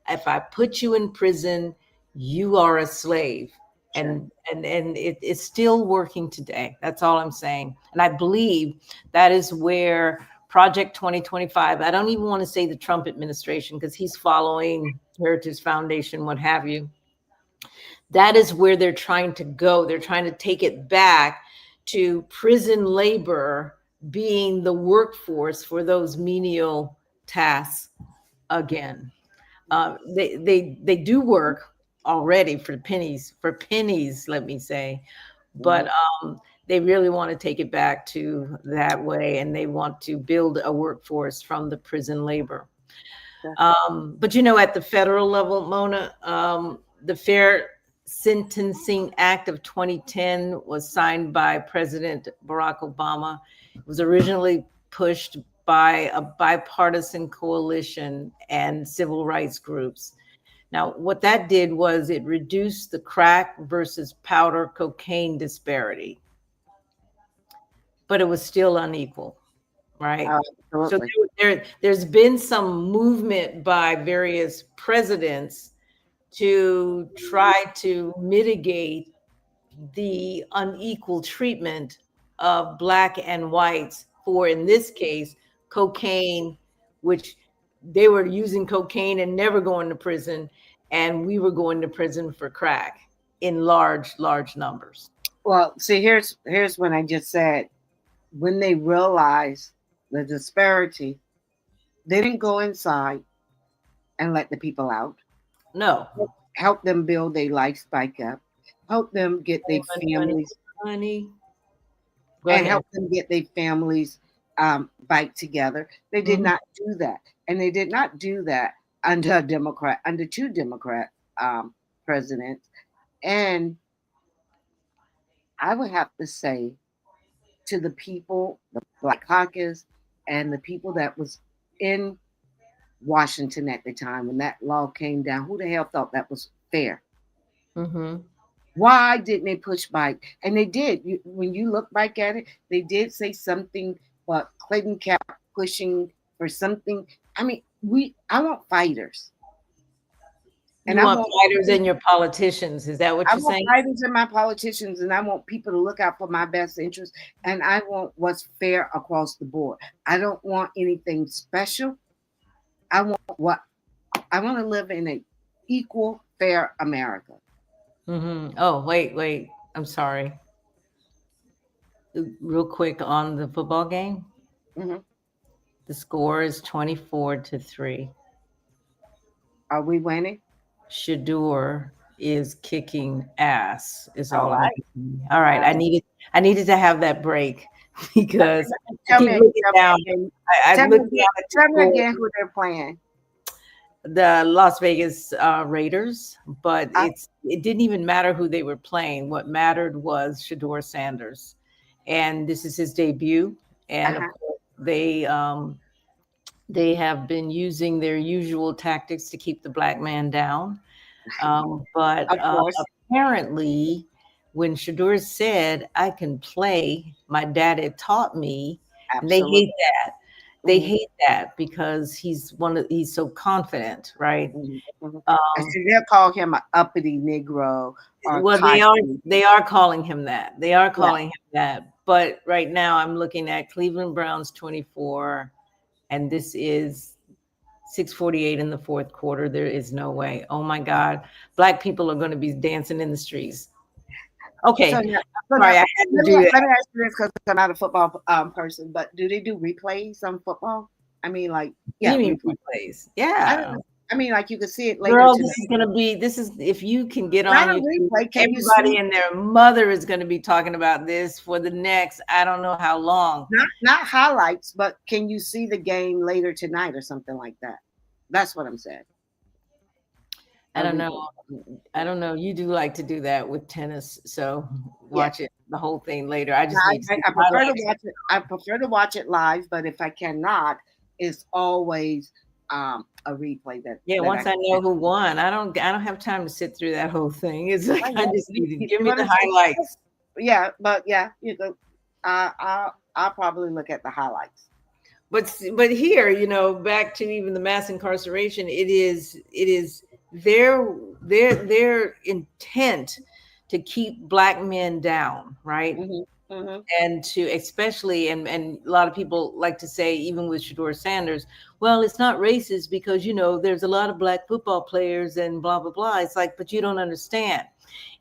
If I put you in prison, you are a slave. Sure. And it's still working today. That's all I'm saying. And I believe that is where Project 2025, I don't even want to say the Trump administration because he's following Heritage Foundation, what have you. That is where they're trying to go. They're trying to take it back to prison labor being the workforce for those menial tasks again. They do work already for pennies, let me say, Mm-hmm. but they really want to take it back to that way, and they want to build a workforce from the prison labor. Sure. But at the federal level, Mona, the Fair Sentencing Act of 2010 was signed by President Barack Obama. It was originally pushed by a bipartisan coalition and civil rights groups. Now, what that did was it reduced the crack versus powder cocaine disparity, but it was still unequal, right? So Absolutely. there's been some movement by various presidents to try to mitigate the unequal treatment of black and whites for, in this case, cocaine, which they were using cocaine and never going to prison, and we were going to prison for crack in large numbers. Well, see, here's when I just said, when they realized the disparity, they didn't go inside and let the people out. No. Help them build their life back up. Help them get their Money, money, families money. Go and ahead. help them get their families back together. They did Mhm. not do that, and they did not do that under a Democrat, under two Democrat presidents. And I would have to say to the people, the Black Caucus, and the people that was in Washington at the time when that law came down, who the hell thought that was fair? Mhm. Why didn't they push back? And they did. When you look back at it, they did say something, but Clinton kept pushing for something. I mean, I want fighters, and You want fighters in your politicians. Is that what I you're want saying? fighters in my politicians, and I want people to look out for my best interest, and I want what's fair across the board. I don't want anything special. I want what I want to live in a equal, fair America. Oh, wait. I'm sorry. Real quick on the football game. Hmm. The score is 24-3. Are we winning? Shadur is kicking ass. Is All all I'm right. saying. All right. I needed to have that break because I Tell me, keep looking down. again. I'm looking down at the Tell me score. again who they're playing. The Las Vegas Raiders, but I, it didn't even matter who they were playing. What mattered was Shador Sanders, and this is his debut. And of uh-huh. course, they have been using their usual tactics to keep the black man down. But Of course, apparently, when Shador said, "I can play," my dad had taught me, and they absolutely. hate that. They Mhm, hate that because he's so confident, right? mhm, mhm. And Um, see, they'll call him an uppity Negro or well, they are cocky. they are calling him that. They are Yeah. calling him that. But right now, I'm looking at Cleveland Browns 24, and this is 6:48 in the fourth quarter. There is no way. Oh my God, black people are going to be dancing in the streets. So Okay, now, so sorry, now I had to let me do that. let me ask you this because I'm not a football person, but do they do replays on football? I mean, like, What do yeah, you mean replay. replays? I don't Yeah. know. I mean, like you can see it later Girl, tonight. this is if you can get Not on a YouTube, replay. Can you everybody see? and their mother is going to be talking about this for the next, I don't know how long. Not highlights, but can you see the game later tonight or something like that? That's what I'm saying. I A don't replay. know. I don't know. You do like to do that with tennis, so Yeah. watch it the whole thing later. I Now, just need to see I the prefer to highlights. watch it. I prefer to watch it live, but if I cannot, it's always a replay Yeah, that once I I can. know who won, I don't have time to sit through that whole thing. It's like Right, I yeah, just need to give you me the understand? highlights. Yeah, but yeah, you go. I'll probably look at the highlights. But here, back to even the mass incarceration, it is their intent to keep black men down, right? Hmm. Hmm. And to especially and a lot of people like to say even with Shador Sanders, well, it's not racist because there's a lot of black football players and blah blah blah. It's like, but you don't understand.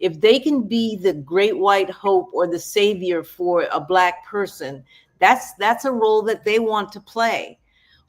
If they can be the great white hope or the savior for a black person, that's a role that they want to play.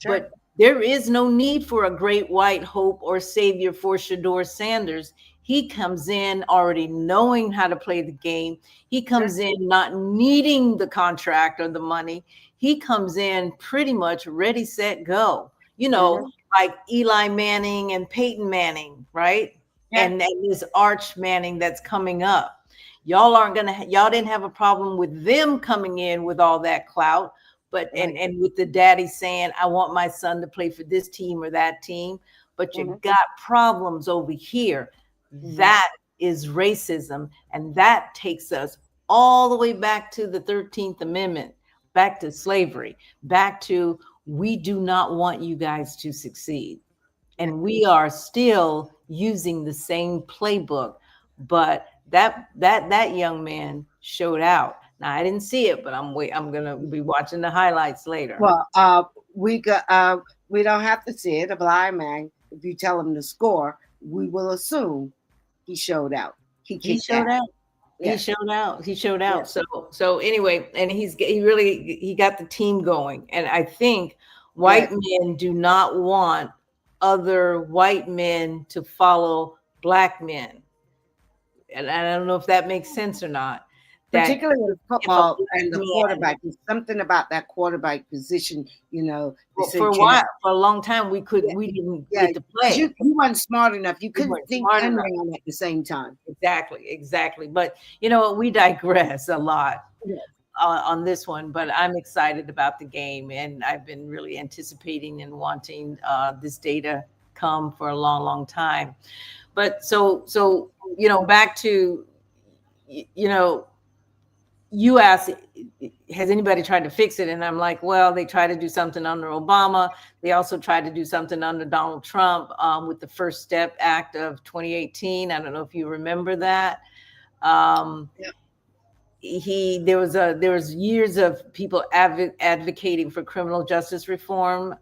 Sure. But there is no need for a great white hope or savior for Shador Sanders. He comes in already knowing how to play the game. He Sure. comes in not needing the contract or the money. He comes in pretty much ready, set, go. Hmm. Like Eli Manning and Peyton Manning, right? Yeah. And this Arch Manning that's coming up. Y'all didn't have a problem with them coming in with all that clout, but Right. and with the daddy saying, I want my son to play for this team or that team, but you Hmm. got problems over here. Hmm. That is racism. And that takes us all the way back to the 13th Amendment, back to slavery, back to we do not want you guys to succeed. Yeah. And we are still using the same playbook. But that young man showed out. Now I didn't see it, but I'm gonna be watching the highlights later. Well, we don't have to see it. A blind man, if you tell him the score, we will assume he showed out. He He kicked showed ass. out. He showed out. He showed Yeah. out. So anyway, and he got the team going. And I think white men do not want other white men to follow black men. And I don't know if that makes sense or not. That Particularly in if a football black and the man, quarterback, there's something about that quarterback position. They well, said for a you have, while, for a long time, yeah, we didn't yeah, get to 'cause play. you weren't smart enough. You We couldn't weren't think smart and enough. run at the same time. Exactly. But you know what? We digress a lot Yeah. on this one, but I'm excited about the game, and I've been really anticipating and wanting this day to come for a long, long time. But so back to you know, you asked, has anybody tried to fix it? And I'm like, well, they tried to do something under Obama. They also tried to do something under Donald Trump with the First Step Act of 2018. I don't know if you remember that. Um, Yeah. there was years of people advocating for criminal justice reform.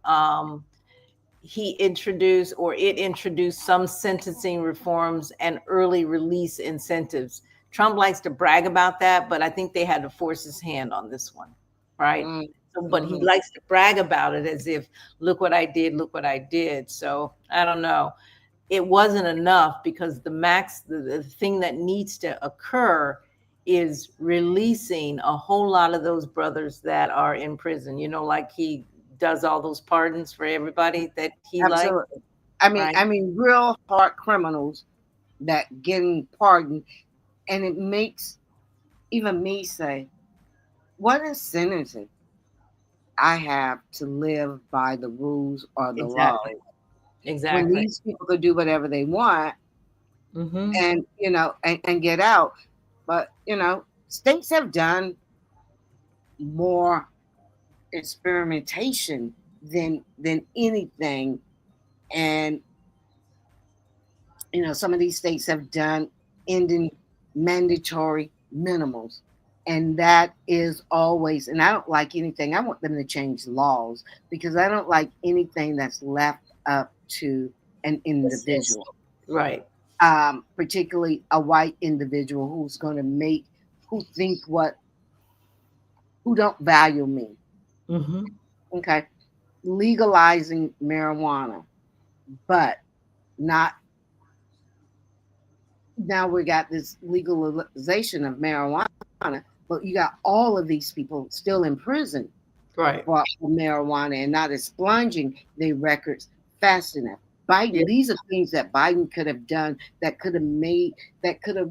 It introduced some sentencing reforms and early release incentives. Trump likes to brag about that, but I think they had to force his hand on this one, right? So, but he Mm-hmm. likes to brag about it as if, look what I did, look what I did. So I don't know. It wasn't enough because the thing that needs to occur is releasing a whole lot of those brothers that are in prison. Like he does all those pardons for everybody that he likes, Absolutely. I mean, right? I mean, real hard criminals that getting pardoned, and it makes even me say, what incentive I have to live by the rules or the laws Exactly. when Exactly. these people could do whatever they want Hmm. and and get out. But states have done more experimentation than anything, and some of these states have done ending mandatory minimums. And that is always, and I don't like anything. I want them to change laws because I don't like anything that's left up to an individual, Right. particularly a white individual who think who don't value me. Hmm. Okay. Legalizing marijuana, but not now we got this legalization of marijuana, but you got all of these people still in prison Right. for marijuana and not expunging their records fast enough. Yeah. Biden, these are things that Biden could have done that could have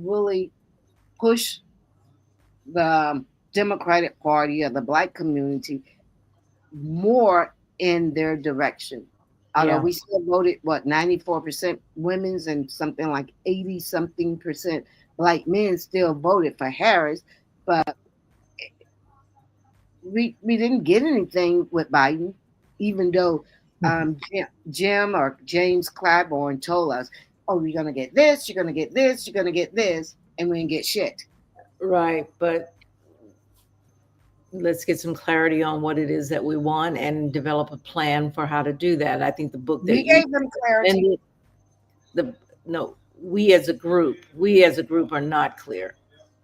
really pushed the Democratic Party or the Black community more in their direction. Although Yeah. we still voted, what, 94% women's and something like 80 something percent Black men still voted for Harris, but we didn't get anything with Biden, even though Jim or James Claiborne told us, oh, you're going to get this, you're going to get this, you're going to get this, and we didn't get shit. Right. But let's get some clarity on what it is that we want and develop a plan for how to do that. I think the book that We you gave them clarity. recommended, no, we as a group are not clear.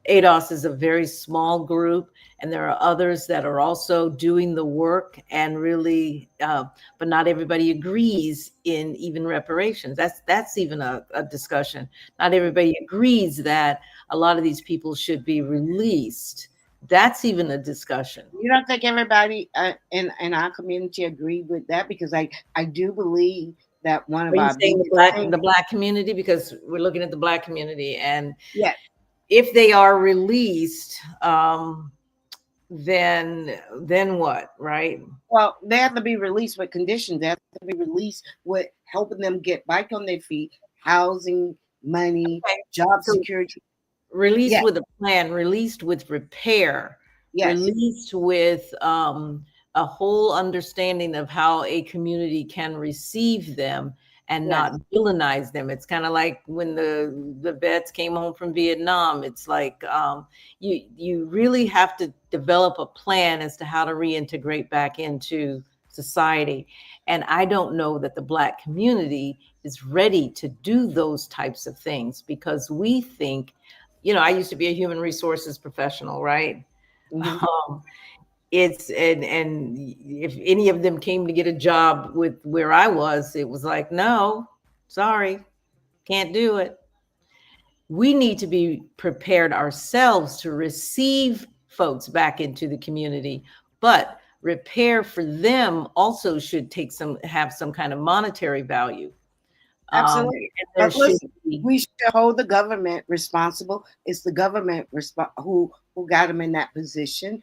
ADOS is a very small group, and there are others that are also doing the work and really, but not everybody agrees in even reparations. That's even a discussion. Not everybody agrees that a lot of these people should be released. That's even a discussion. You don't think everybody in our community agreed with that? Because I do believe that one Are of you our saying biggest things, the black community? Because we're looking at the black community, and yeah, if they are released, then what, right? well, they have to be released with conditions. They have to be released with helping them get back on their feet, housing, money, Okay. job So security. released Yes, with a plan, released with repair, yes, released with a whole understanding of how a community can receive them and not yes. villainize them. It's kind of like when the vets came home from Vietnam. It's like you really have to develop a plan as to how to reintegrate back into society. And I don't know that the Black community is ready to do those types of things because we think I used to be a human resources professional, right? Mhm. Um, it's and if any of them came to get a job with where I was, it was like, no, sorry, can't do it. We need to be prepared ourselves to receive folks back into the community, but repair for them also should have some kind of monetary value. Absolutely. And there But should listen, be, we should hold the government responsible. It's the government who got them in that position.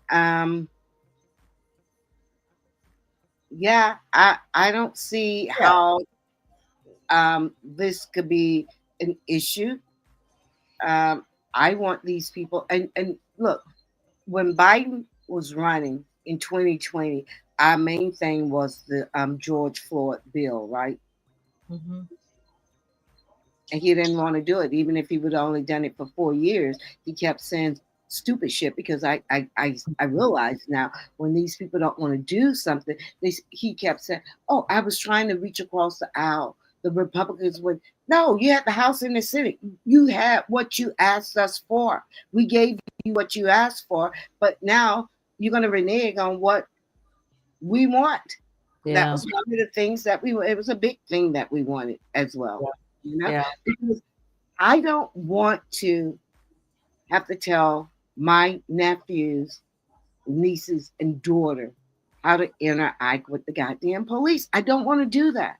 Um, yeah, I don't see yeah, how this could be an issue. I want these people, and look, when Biden was running in 2020, our main thing was the George Floyd bill, right? mhm, And he didn't want to do it, even if he would have only done it for 4 years. He kept saying stupid shit because I realize now when these people don't want to do something, he kept saying, "Oh, I was trying to reach across the aisle." The Republicans would, no, you had the House and the Senate. You had what you asked us for. We gave you what you asked for, but now you're going to renege on what we want. That yeah, was one of the things that it was a big thing that we wanted as well. You know, yeah, because I don't want to have to tell my nephews, nieces, and daughter how to interact with the goddamn police. I don't want to do that.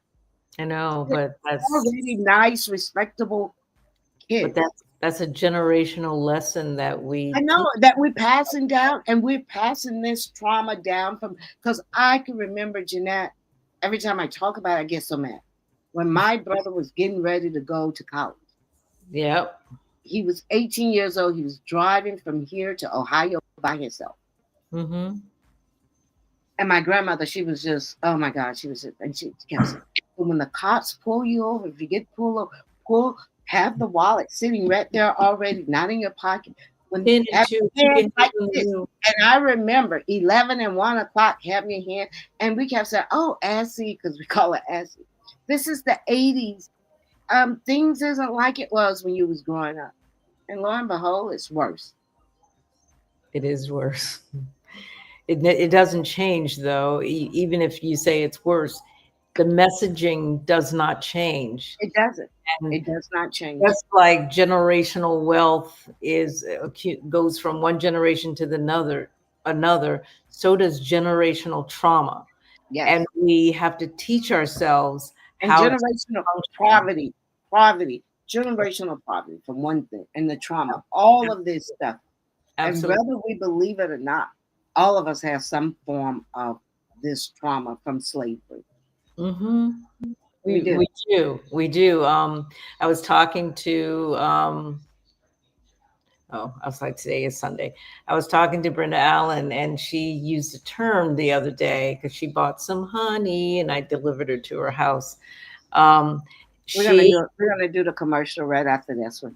I know, They're already nice, respectable but kids. that's a generational lesson that I we know teach. that we're passing down, and we're passing this trauma down from, because I can remember Jeanette. Every time I talk about it, I get so mad. When my brother was getting ready to go to college, Yep. he was 18 years old. He was driving from here to Ohio by himself. Mm-hmm. And my grandmother, she was just, oh my God, she was just, and she kept saying, when the cops pull you over, if you get pulled over, have the wallet sitting right there already, not in your pocket. When Pin have into your hand keeping like this. you. And I remember 11 and 1 o'clock, have your hand. And we kept saying, oh, Assy, because we call it Assy. This is the 80s. Things isn't like it was when you was growing up. And lo and behold, it's worse. It is worse. It doesn't change though. Even if you say it's worse, the messaging does not change. It doesn't. And It does not change. just like generational wealth goes from one generation to another, so does generational trauma. And Yes. we have to teach ourselves And how to generational function. generational poverty from one thing, and the trauma, all of this stuff. And Absolutely. whether we believe it or not, all of us have some form of this trauma from slavery. Hmm. We We do. we do. We do. I was talking to I was like, today is Sunday. I was talking to Brenda Allen, and she used a term the other day because she bought some honey, and I delivered her to her house. Um, she, We're gonna do the commercial right after this one.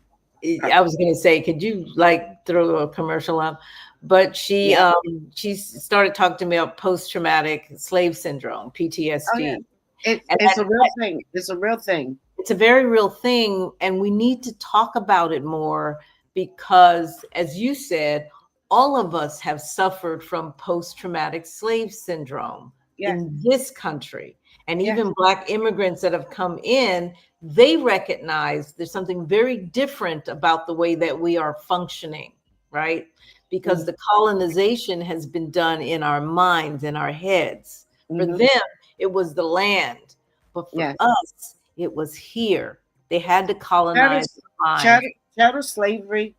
I was going to say, could you like throw a commercial up? But Yeah. she started talking to me about post traumatic slave syndrome, Oh yeah. PTSD, and It's a real thing. It's a real thing. it's a very real thing, and we need to talk about it more because, as you said, all of us have suffered from post-traumatic slave syndrome Yes. in this country. And Yes. even Black immigrants that have come in, they recognize there's something very different about the way that we are functioning, right? Because the colonization has been done in our minds, in our heads. For Mm-hmm. them, it was the land. But for Yes. us, it was here. They had to Chattel, colonize the mind. chattel slavery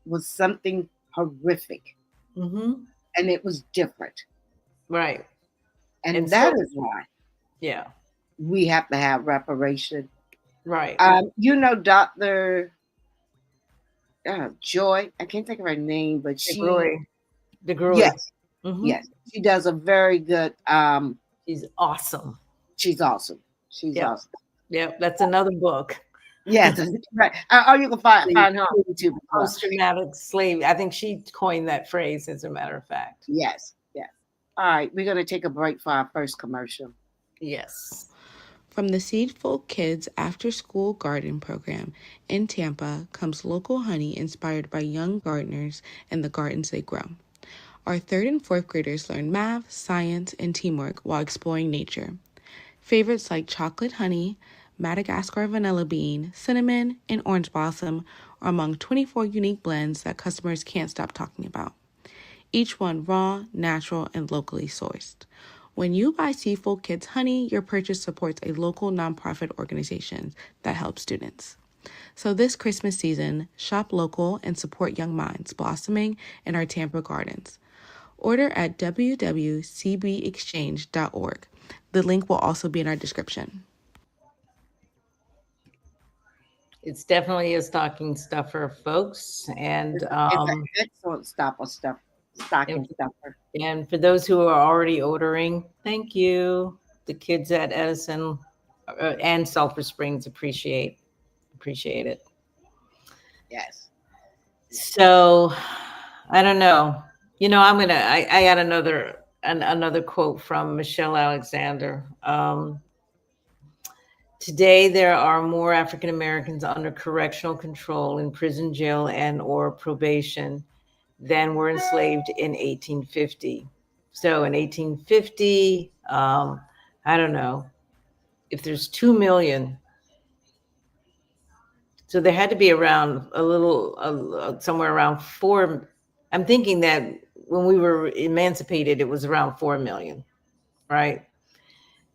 was something horrific, Hmm. and it was different. Right. And And that so, is why yeah, we have to have reparation. right. Dr. Joy, I can't think of her name, but DeGruy. yes, Hmm. yes, she does a very good, She's awesome. she's awesome. She's Yep. awesome. Yep. That's another book. Yes, right. Or you can find her on YouTube as well. Post-traumatic slave. I think she coined that phrase, as a matter of fact. Yes, yes. All right, we're going to take a break for our first commercial. Yes. From the Seedful Kids After School Garden Program in Tampa comes local honey inspired by young gardeners and the gardens they grow. Our 3rd and 4th graders learn math, science, and teamwork while exploring nature. Favorites like chocolate honey, Madagascar vanilla bean, cinnamon, and orange blossom are among 24 unique blends that customers can't stop talking about. Each one raw, natural, and locally sourced. When you buy Seafood Kids honey, your purchase supports a local nonprofit organization that helps students. So this Christmas season, shop local and support young minds blossoming in our Tampa gardens. Order at www.cbexchange.org. The link will also be in our description. It's definitely a stocking stuffer, folks. And It's an excellent stocking stuffer. and for those who are already ordering, thank you. The kids at Edison and Sulphur Springs appreciate it. Yes. So I don't know. I got another quote from Michelle Alexander. Today, there are more African Americans under correctional control in prison, jail, and or probation than were enslaved in 1850. So in 1850, I don't know if there's 2 million. So there had to be around somewhere around 4. I'm thinking that when we were emancipated, it was around 4 million, right?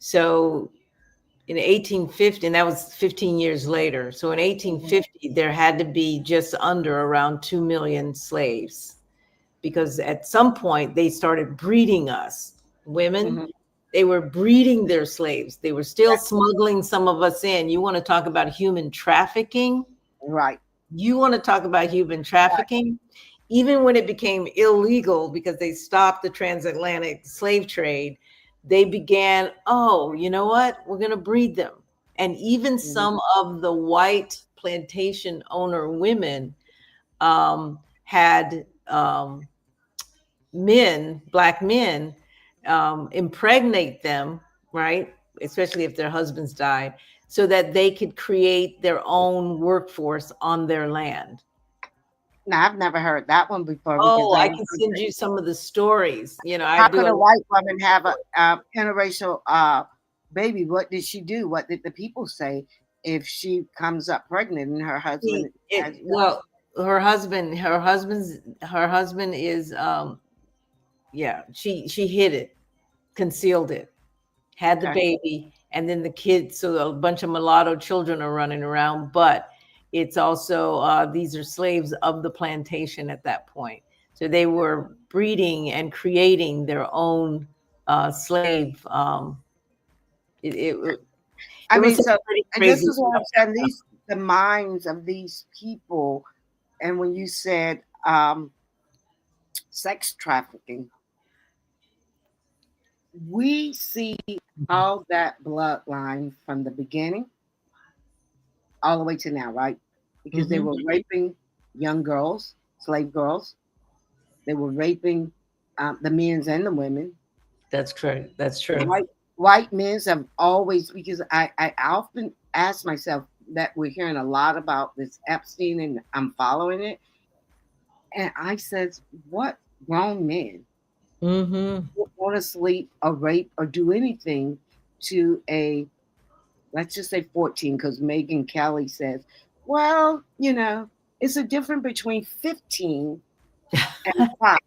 So in 1850, and that was 15 years later. So in 1850, there had to be just under around 2 million slaves, because at some point they started breeding us women. They were breeding their slaves. They were still smuggling some of us in. You want to talk about human trafficking? Right. You want to talk about human trafficking? Right. Even when it became illegal because they stopped the transatlantic slave trade, they began, you know what? We're going to breed them. And even some of the white plantation owner women had black men, impregnate them, right? Especially if their husbands died, so that they could create their own workforce on their land. Now, I've never heard that one before. I can send you some of the stories. How could a white woman have a interracial baby? What did she do? What did the people say if she comes up pregnant and her husband? Her husband is, she hid it, concealed it, had the baby, and then the kids. So a bunch of mulatto children are running around, but it's also, these are slaves of the plantation at that point. So they were breeding and creating their own slave. This is what I'm saying. The minds of these people. And when you said sex trafficking, we see all that bloodline from the beginning all the way to now, right? Because they were raping young girls, slave girls. They were raping the men and the women. That's true. That's true. White men have always, because I often ask myself that we're hearing a lot about this Epstein and I'm following it. And I says, what grown men want to sleep or rape or do anything to a, let's just say 14, because Megyn Kelly says, well, it's a difference between 15 and 5.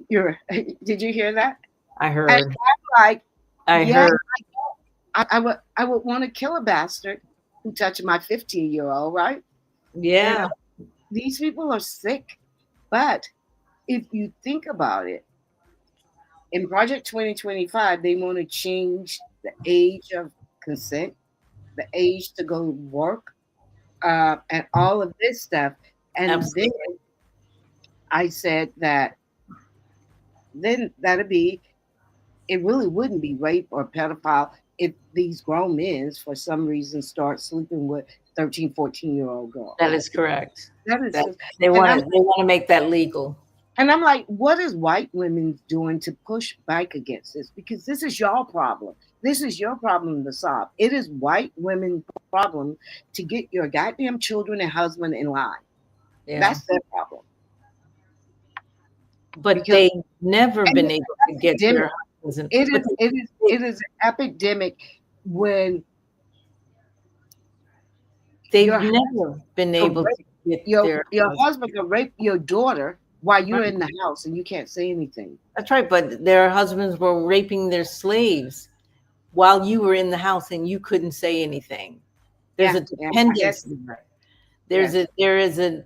Did you hear that? I heard. And I'm like, heard. I would want to kill a bastard who touched my 15-year-old, right? Yeah. These people are sick. But if you think about it, in Project 2025, they want to change the age of consent, the age to go work, and all of this stuff. And Absolutely. Then I said that then it really wouldn't be rape or pedophile if these grown men, for some reason, start sleeping with 13, 14-year-old girls. That is correct. They want to make that legal. And I'm like, what is white women doing to push back against this? Because this is y'all problem. This is your problem to solve. It is white women's problem to get your goddamn children and husband in line. Yeah. That's their problem. But Because they've never and been it's able an to get epidemic. their husbands in. It But is it is they, it is an epidemic when they've your never been husband able rape to get your their your husband. husband can rape your daughter while you're Right. in the house and you can't say anything. That's right. But their husbands were raping their slaves while you were in the house and you couldn't say anything. There's Yeah, a yeah. I dependence guess there. yes.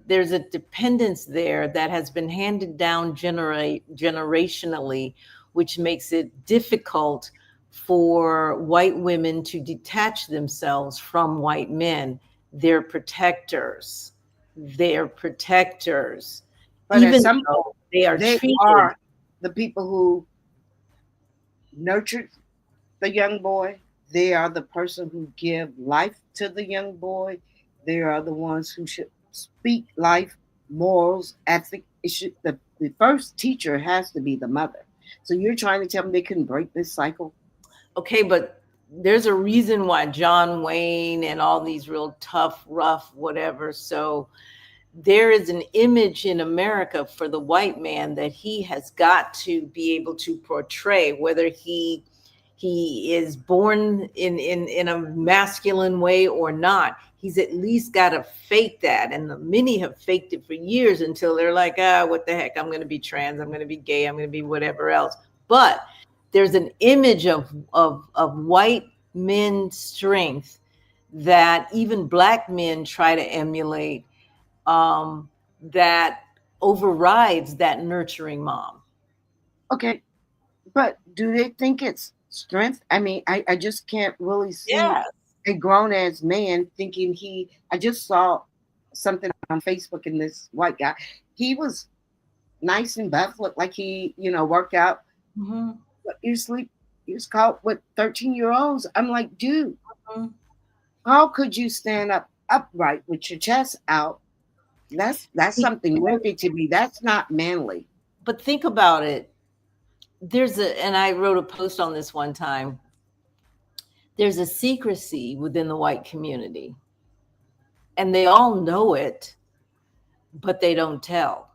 There's a dependence there that has been handed down generationally, which makes it difficult for white women to detach themselves from white men. They're protectors. They're protectors, But at even some point, though they are they treated. are the people who nurtured the young boy. They are the person who give life to the young boy. They are the ones who should speak life, morals, ethic. The first teacher has to be the mother. So you're trying to tell me they couldn't break this cycle? Okay, but there's a reason why John Wayne and all these real tough, rough, whatever. So there is an image in America for the white man that he has got to be able to portray, whether he is born in a masculine way or not. He's at least got to fake that. And many have faked it for years until they're like, what the heck? I'm going to be trans. I'm going to be gay. I'm going to be whatever else. But there's an image of white men's strength that even black men try to emulate, that overrides that nurturing mom. Okay, but do they think it's strength? I mean, I just can't really see Yeah. a grown ass man thinking I just saw something on Facebook and this white guy, he was nice and buff, looked like he, worked out. Mm-hmm. But you was caught with 13-year-olds. I'm like, dude, Mm-hmm. how could you stand up upright with your chest out? That's something wimpy to me. That's not manly. But think about it. And I wrote a post on this one time. There's a secrecy within the white community, and they all know it, but they don't tell,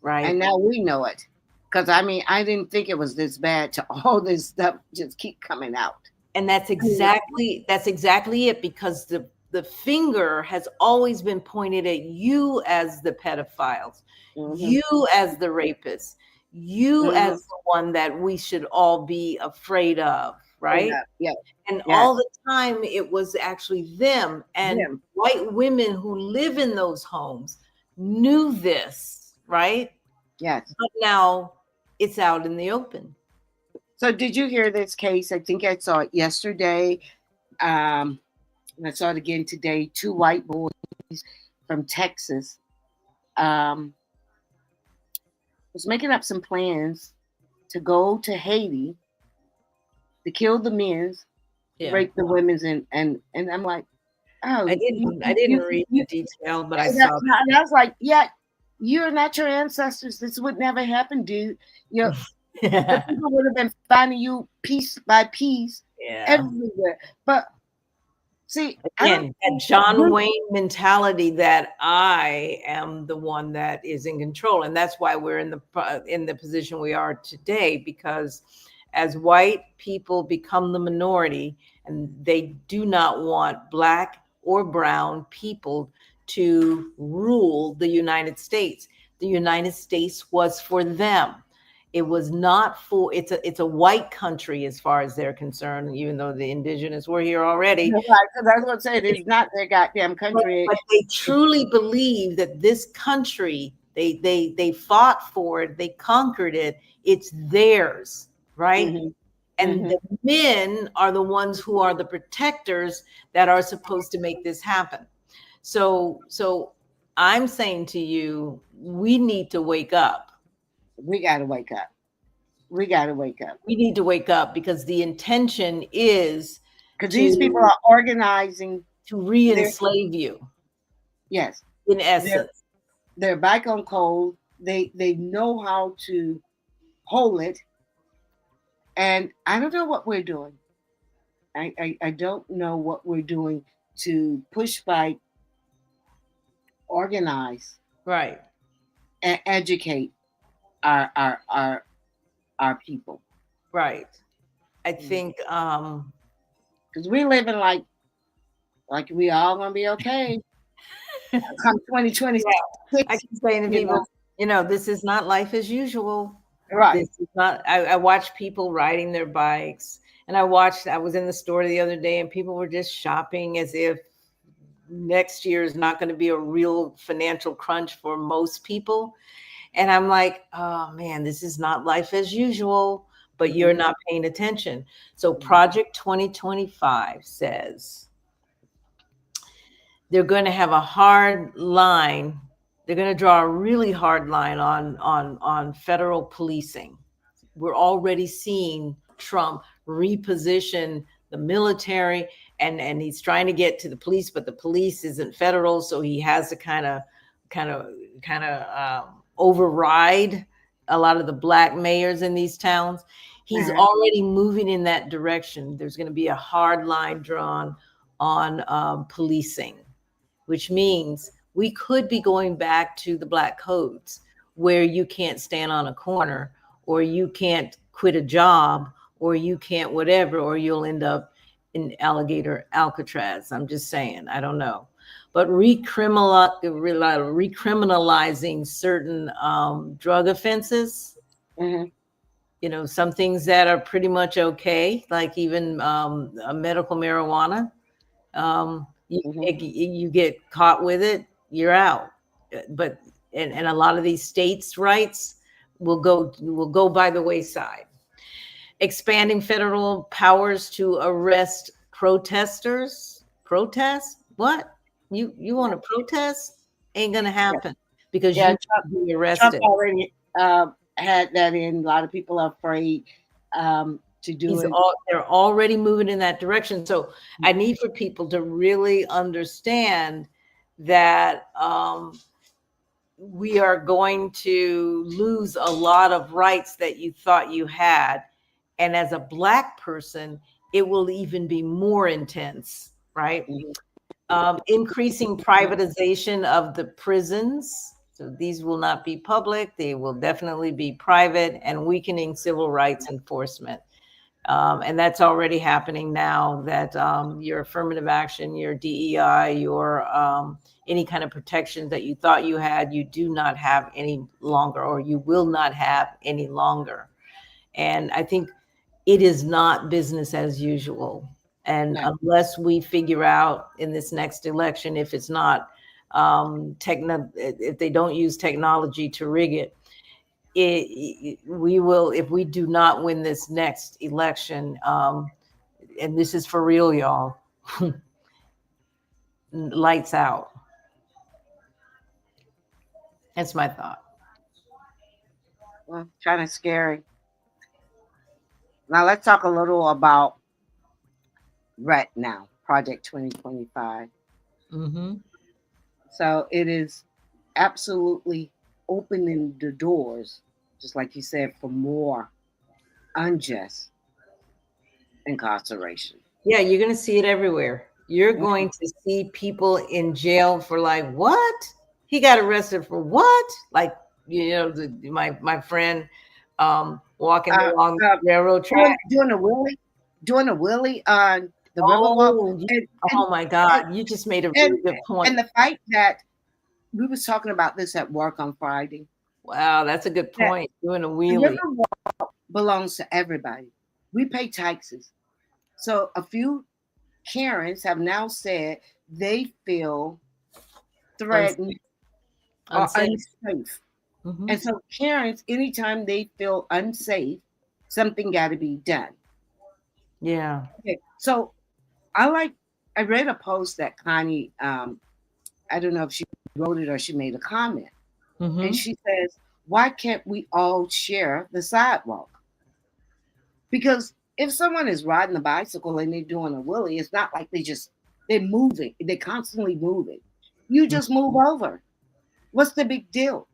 right? And now we know it. Because I mean, I didn't think it was this bad to all this stuff just keep coming out. And that's exactly it, because the finger has always been pointed at you as the pedophiles, you as the rapists, you as the one that we should all be afraid of, right? Yeah. And Yes. all the time it was actually them, and Them. white women who live in those homes knew this, right? Yes. But now it's out in the open. So did you hear this case? I think I saw it yesterday. And I saw it again today. Two white boys from Texas was making up some plans to go to Haiti to kill the men's, rape the women's, and I'm like, oh, I didn't read the detail, but I saw that. And I was like, yeah, you're not your ancestors. This would never happen, dude. The people would have been finding you piece by piece everywhere. But see, again, that John Wayne mentality that I am the one that is in control, and that's why we're in the position we are today. Because as white people become the minority, and they do not want black or brown people to rule the United States. The United States was for them. It was not for, it's a white country as far as they're concerned, even though the indigenous were here already. Right, so that's what I'm saying. It's not their goddamn country. But they truly believe that this country, they fought for it, they conquered it, it's theirs, right? Mm-hmm. And the men are the ones who are the protectors that are supposed to make this happen. So I'm saying to you, we need to wake up. We got to wake up. We got to wake up. We need to wake up, because the intention is because these people are organizing to re-enslave you. Yes, in essence, they're back on code. They know how to hold it, and I don't know what we're doing. I don't know what we're doing to push back, organize, Right. and educate our our our our people. Right. I think Because we're living like we all gonna be okay come 2026. I keep saying to You people, know, this is not life as usual. right? This is not, I watch people riding their bikes, and I was in the store the other day and people were just shopping as if next year is not going to be a real financial crunch for most people. And I'm like, oh man, this is not life as usual, but you're Mhm. not paying attention. So Project 2025 says they're going to have a hard line. They're going to draw a really hard line on federal policing. We're already seeing Trump reposition the military, and he's trying to get to the police, but the police isn't federal, so he has to kind of override a lot of the black mayors in these towns. He's Uh-huh. already moving in that direction. There's going to be a hard line drawn on policing, which means we could be going back to the black codes where you can't stand on a corner, or you can't quit a job, or you can't whatever, or you'll end up in alligator Alcatraz. I'm just saying, I don't know. But recriminalizing certain drug offenses, Mhm. some things that are pretty much okay, like even medical marijuana. Mhm. You get caught with it, you're out. But and a lot of these states' rights will go by the wayside. Expanding federal powers to arrest protesters. Protest? What? You want to protest? Ain't gonna Yeah, happen because yeah. you can be Trump arrested. already had that in. A lot of people are afraid to do it. They're already moving in that direction. So I need for people to really understand that we are going to lose a lot of rights that you thought you had. And as a black person, it will even be more intense, right? Mhm. Increasing privatization of the prisons. So these will not be public, they will definitely be private, and weakening civil rights enforcement. And that's already happening now, that your affirmative action, your DEI, your any kind of protections that you thought you had, you do not have any longer, or you will not have any longer. And I think it is not business as usual. And No. unless we figure out in this next election, if it's not if they don't use technology to rig it, we will, if we do not win this next election, and this is for real, y'all, lights out. That's my thought. Well, kind of scary. Now let's talk a little about RET now, Project 2025. Mm-hmm. So it is absolutely opening the doors, just like you said, for more unjust incarceration. Yeah, you're going to see it everywhere. You're Mhm. going to see people in jail for, like, what? He got arrested for what? Like, my friend walking Uh, along uh, the railroad track. doing a wheelie on the Riverwalk, Oh, and and oh my and God, you just made a and, really good point. and the fact that we was talking about this at work on Friday, Wow, that's a good that point. Doing a the wheelie. Riverwalk belongs to everybody. We pay taxes. So a few Karens have now said they feel threatened Unsafe. or Unsafe. unsafe. Hmm. And so Karens, anytime they feel unsafe, something got to be done. Yeah. Okay, so I read a post that Connie, I don't know if she wrote it or she made a comment, and Hmm. she says, "Why can't we all share the sidewalk?" Because if someone is riding a bicycle and they're doing a wheelie, it's not like they're moving, they're constantly moving. You just move over. What's the big deal?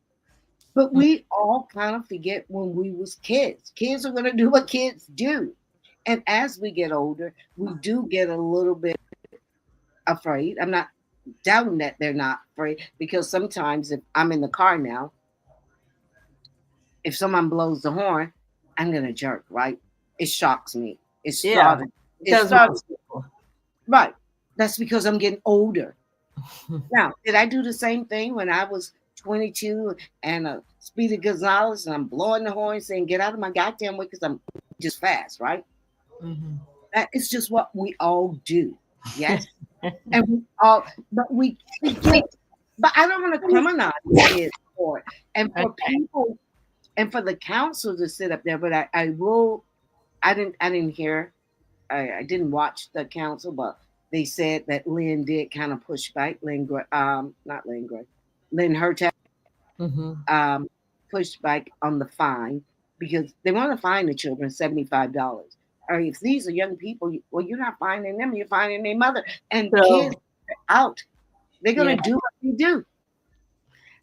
But we all kind of forget when we was kids. Kids are gonna do what kids do. And as we get older, we do get a little bit afraid. I'm not doubting that they're not afraid, because sometimes if I'm in the car now, if someone blows the horn, I'm gonna jerk, right? It shocks me. It Yeah, started. it It does started most people. right. That's because I'm getting older. Now, did I do the same thing when I was 22 and Speedy Gonzalez and I'm blowing the horn saying, "Get out of my goddamn way," because I'm just fast, right? Mhm. That is just what we all do. Yes. And we all, but we get, but I don't want to criminalize kids for it. And for Okay. people, and for the council to sit up there, but I will, I didn't hear, I didn't watch the council, but they said that Lynn did kind of push back. Not Lynn Gray, Lynn Hurtak, Mhm. um, pushed back on the fine because they want to fine the children $75. Or if these are young people, well, you're not fining them, you're fining their mother. And So, kids are out. They're yeah. gonna do what they do.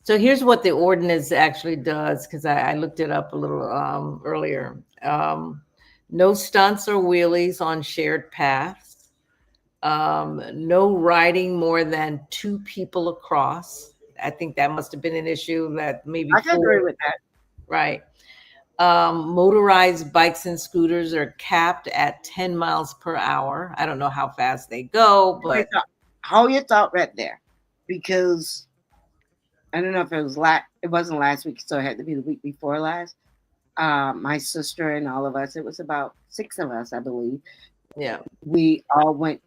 So here's what the ordinance actually does, because I looked it up a little earlier. No stunts or wheelies on shared paths. No riding more than two people across. I think that must have been an issue that maybe I can four, agree with that. right? Motorized bikes and scooters are capped at 10 miles per hour. I don't know how fast they go, but Hold your thought right there, because I don't know if it was it wasn't last week, so it had to be the week before last. My sister and all of us, it was about six of us, I believe. yeah. We all went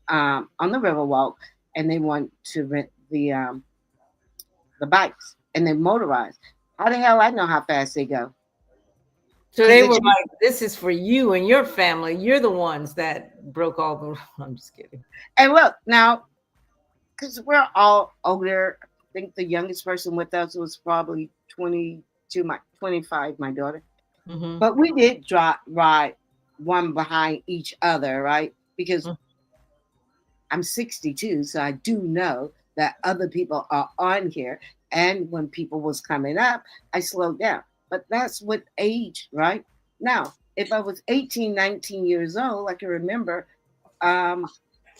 on the Riverwalk, and they want to rent the bikes, and they motorized. How the hell I know how fast they go? So Because they they were change. like, "This is for you and your family. You're the ones that broke all the." I'm just kidding. And look now, because we're all older. I think the youngest person with us was probably 22, my 25, my daughter. Hmm. But we did ride one behind each other, right? Because I'm 62, so I do know that other people are on here. And when people was coming up, I slowed down. But that's with age, right? Now, if I was 18, 19 years old, I can remember um,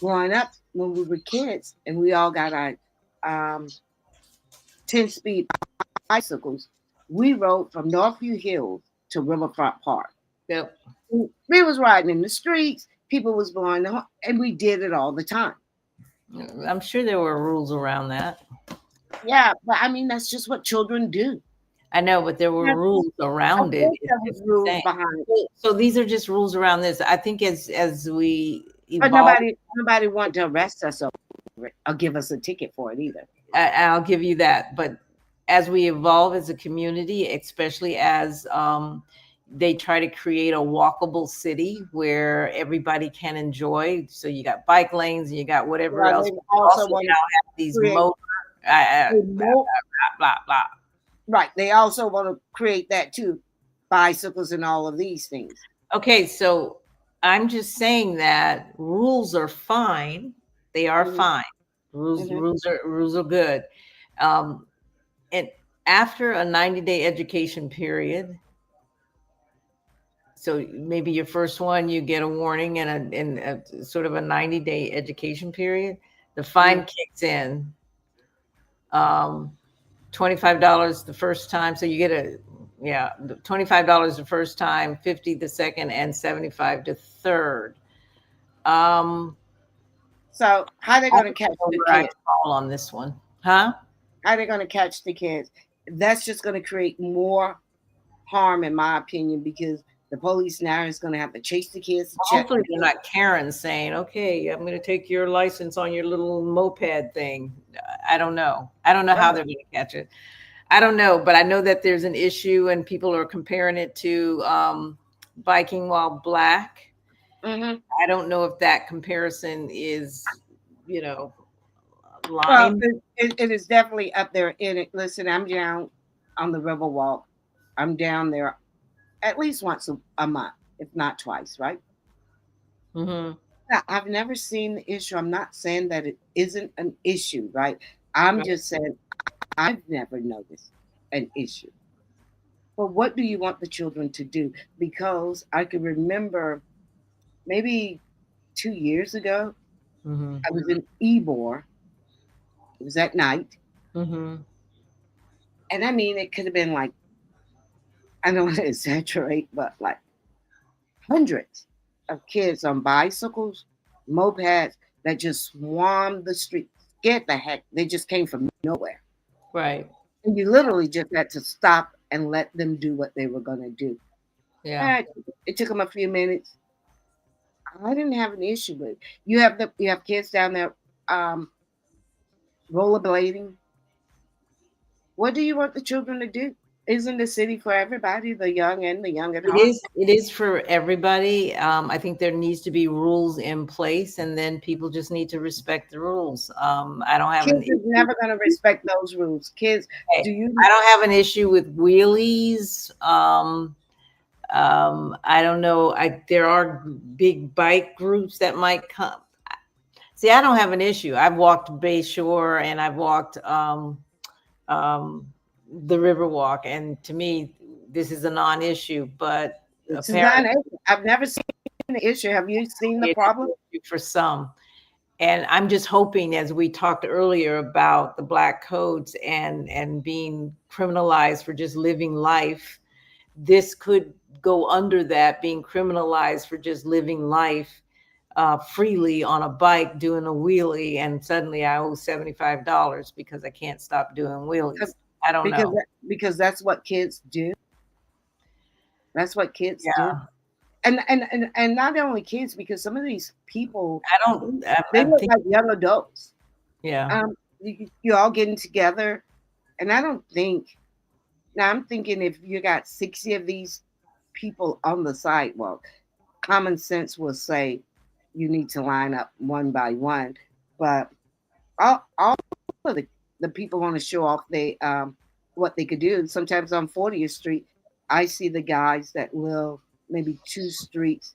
growing up when we were kids and we all got our 10-speed bicycles. We rode from Northview Hills to Riverfront Park. Yep. We was riding in the streets, people was blowing the horn, and we did it all the time. I'm sure there were rules around that. Yeah, but I mean that's just what children do. I know, but there were Yeah, rules around of it. course It's there was just rules insane. behind it. So these are just rules around this. I think as we But evolve, nobody want to arrest us over it or give us a ticket for it either. I'll give you that. But as we evolve as a community, especially as they try to create a walkable city where everybody can enjoy. So you got bike lanes and you got whatever Well, else. they You also also want now to have these create motor, a blah, mo- blah, blah. right. They also want to create that too, bicycles and all of these things. Okay, so I'm just saying that rules are fine. They are Mhm, fine. mhm. Rules are good. Um, and after a 90-day education period, so maybe your first one, you get a warning and a sort of a 90-day education period. The fine kicks in. Um, $25 the first time. So you get $25 the first time, 50 the second, and 75 the third. Um, So how they I going to don't catch know the where I kids? fall on this one, huh? How they going to catch the kids? That's just going to create more harm, in my opinion, because the police now is going to have to chase the kids to check. Hopefully they're not Karen saying, "Okay, I'm going to take your license on your little moped thing." I don't know. I don't know how they're going to catch it. I don't know, but I know that there's an issue, and people are comparing it to biking while black. Mm-hmm. I don't know if that comparison is, you know, Well, line. it is definitely up there in it. Listen, I'm down on the Riverwalk. I'm down there at least once a month, if not twice, right? Hmm. Now, I've never seen the issue. I'm not saying that it isn't an issue, right? I'm just saying I've never noticed an issue. But what do you want the children to do? Because I can remember maybe 2 years ago. Mm-hmm. I was in Ybor. It was at night. Mm-hmm. And I mean, it could have been like, I don't want to exaggerate, but like hundreds of kids on bicycles, mopeds that just swarmed the street. Scared the heck. They just came from nowhere. Right. And you literally just had to stop and let them do what they were going to do. Yeah. And it took them a few minutes. I didn't have an issue with it. You have kids down there um, rollerblading. What do you want the children to do? Isn't the city for everybody, the young and the young at It heart? is. It is for everybody. I think there needs to be rules in place, and then people just need to respect the rules. I don't have Kids an is issue. never going to respect those rules. Kids, do you? I don't have an issue with wheelies. I don't know. There are big bike groups that might come. See, I don't have an issue. I've walked Bayshore and I've walked um, the Riverwalk, and to me, this is a non-issue. But This is not apparently, an issue. I've never seen the issue. Have you seen the it problem? is an issue for some. And I'm just hoping, as we talked earlier about the black codes and being criminalized for just living life, this could go under that, being criminalized for just living life freely on a bike doing a wheelie, and suddenly I owe $75 because I can't stop doing wheelies. I don't Because know. because that's what kids do. That's what kids do. Yeah, And not only kids, because some of these people, I don't. they I'm look thinking. like young adults. Yeah. You're all getting together, and I don't think. Now I'm thinking if you got 60 of these people on the sidewalk, common sense will say you need to line up one by one. But all of the people want to show off what they could do. Sometimes on 40th Street, I see the guys that live maybe two streets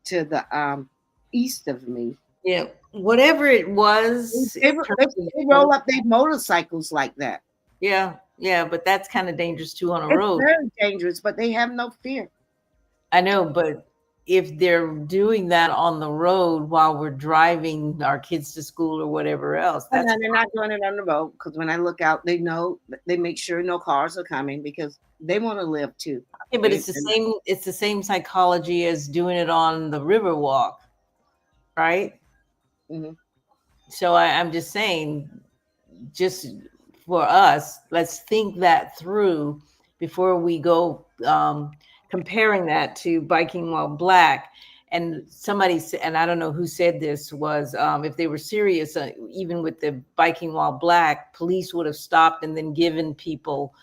to the east of me. Yeah. Whatever it was They, in they, terms of they roll up their motorcycles like that. yeah, yeah, but that's kind of dangerous too on a It's road. very dangerous, but they have no fear. I know, but if they're doing that on the road while we're driving our kids to school or whatever else, And that's then they're not doing it on the road because when I look out, they know they make sure no cars are coming because they want to live too. okay, but it's the same psychology as doing it on the river walk, right? Mhm. So I'm just saying, just for us, let's think that through before we go comparing that to biking while black. And somebody said, and I don't know who said this, was if they were serious, even with the biking while black, police would have stopped and then given people,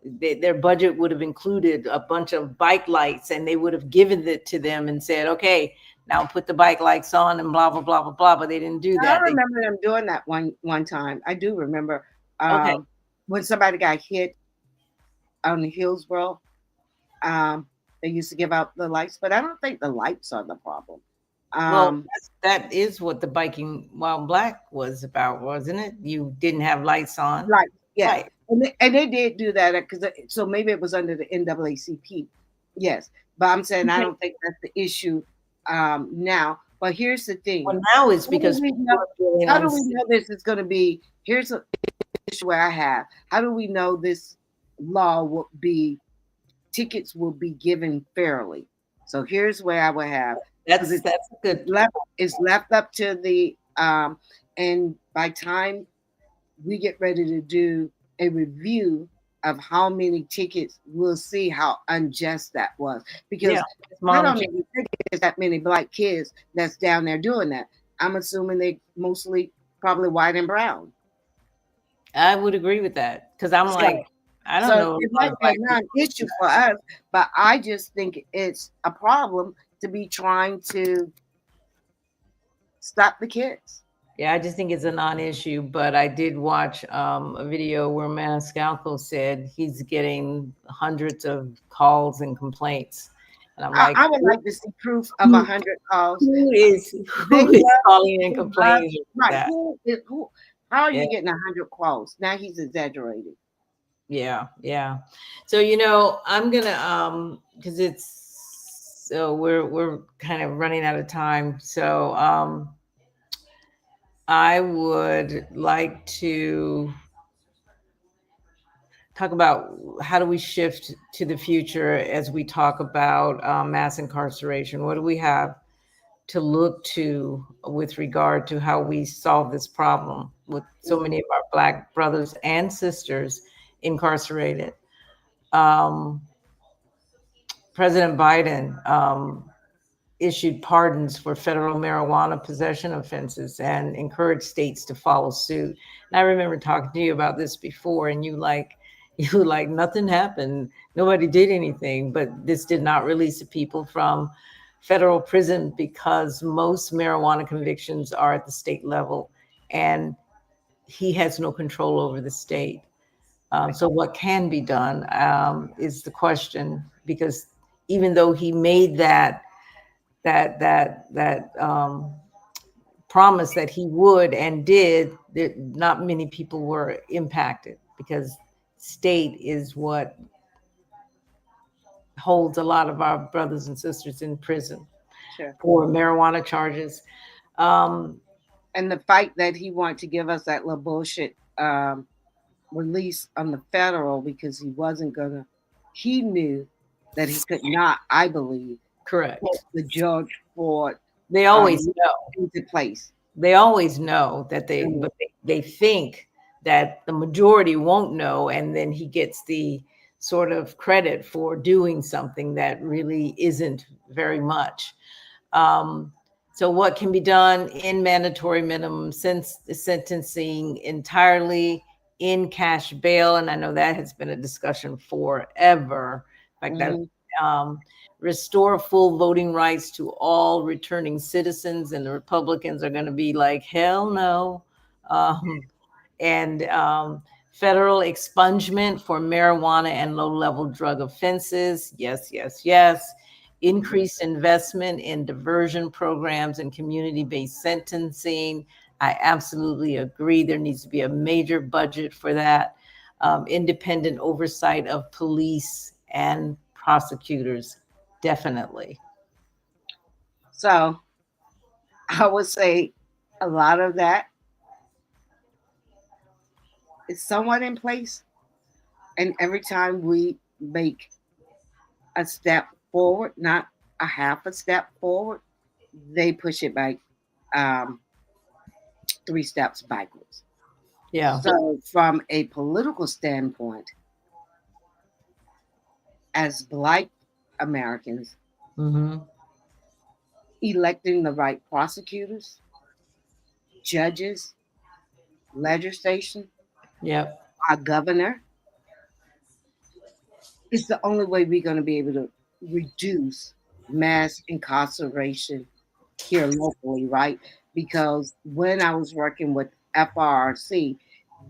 their budget would have included a bunch of bike lights, and they would have given it to them and said, okay, now put the bike lights on and blah, blah, blah, blah, blah. But they didn't do I that. They, remember them doing that one time. I do remember okay. when somebody got hit on Hillsborough. Um, they used to give out the lights, but I don't think the lights are the problem. Well, Um, that is what the biking while black was about, wasn't it? You didn't have lights on. Right. Yes. Right. And they did do that because so maybe it was under the NAACP. Yes. But I'm saying I Okay. don't think that's the issue now. But here's the thing. Well, now it's How do because we people know, are feeling how do we unsafe. know this is going to be? Here's an issue where I have. How do we know this law will be, tickets will be given fairly? So here's where I would have. Because That's good. it's left up to the, and by time we get ready to do a review of how many tickets, we'll see how unjust that was. Because Yeah. I Mom, don't even think there's that many black kids that's down there doing that. I'm assuming they mostly probably white and brown. I would agree with that because I'm So, like, I don't so know a it lot might of be a black people. non-issue for us, but I just think it's a problem to be trying to stop the kids. Yeah, I just think it's a non-issue. But I did watch a video where Maniscalco said he's getting hundreds of calls and complaints, and I'm like, I would like to see proof of 100 calls. who is They calling and love, complaining about right? that? How are Yeah. you getting 100 calls? Now he's exaggerating. Yeah, yeah. So I'm gonna because it's So we're kind of running out of time. So I would like to talk about how do we shift to the future as we talk about mass incarceration. What do we have to look to with regard to how we solve this problem with so many of our Black brothers and sisters incarcerated? Um, President Biden issued pardons for federal marijuana possession offenses and encouraged states to follow suit. And I remember talking to you about this before, and you were like nothing happened, nobody did anything, but this did not release the people from federal prison because most marijuana convictions are at the state level, and he has no control over the state. So what can be done is the question, because even though he made that promise that he would and did, that not many people were impacted because state is what holds a lot of our brothers and sisters in prison Sure. for marijuana charges. Um, And the fight that he wanted to give us that little bullshit release on the federal because he wasn't gonna. He knew that he could not. I believe correct. put the George Ford They always know. into place. They always know that Mm. but they think that the majority won't know, and then he gets the sort of credit for doing something that really isn't very much. Um, so what can be done in mandatory minimum sentencing entirely in cash bail? And I know that has been a discussion forever. In fact, Mhm. that restore full voting rights to all returning citizens, and the Republicans are going to be like, hell no. Um, and federal expungement for marijuana and low-level drug offenses. Yes, yes, yes. Increased investment in diversion programs and community-based sentencing. I absolutely agree. There needs to be a major budget for that. Independent oversight of police and prosecutors, definitely. So I would say a lot of that is somewhat in place. And every time we make a step forward, not a half a step forward, they push it back um, 3 steps backwards. Yeah. So, from a political standpoint, as Black Americans, Mm-hmm. electing the right prosecutors, judges, legislation, Yep. our governor, is the only way we're going to be able to reduce mass incarceration here locally, right? Because when I was working with FRRC,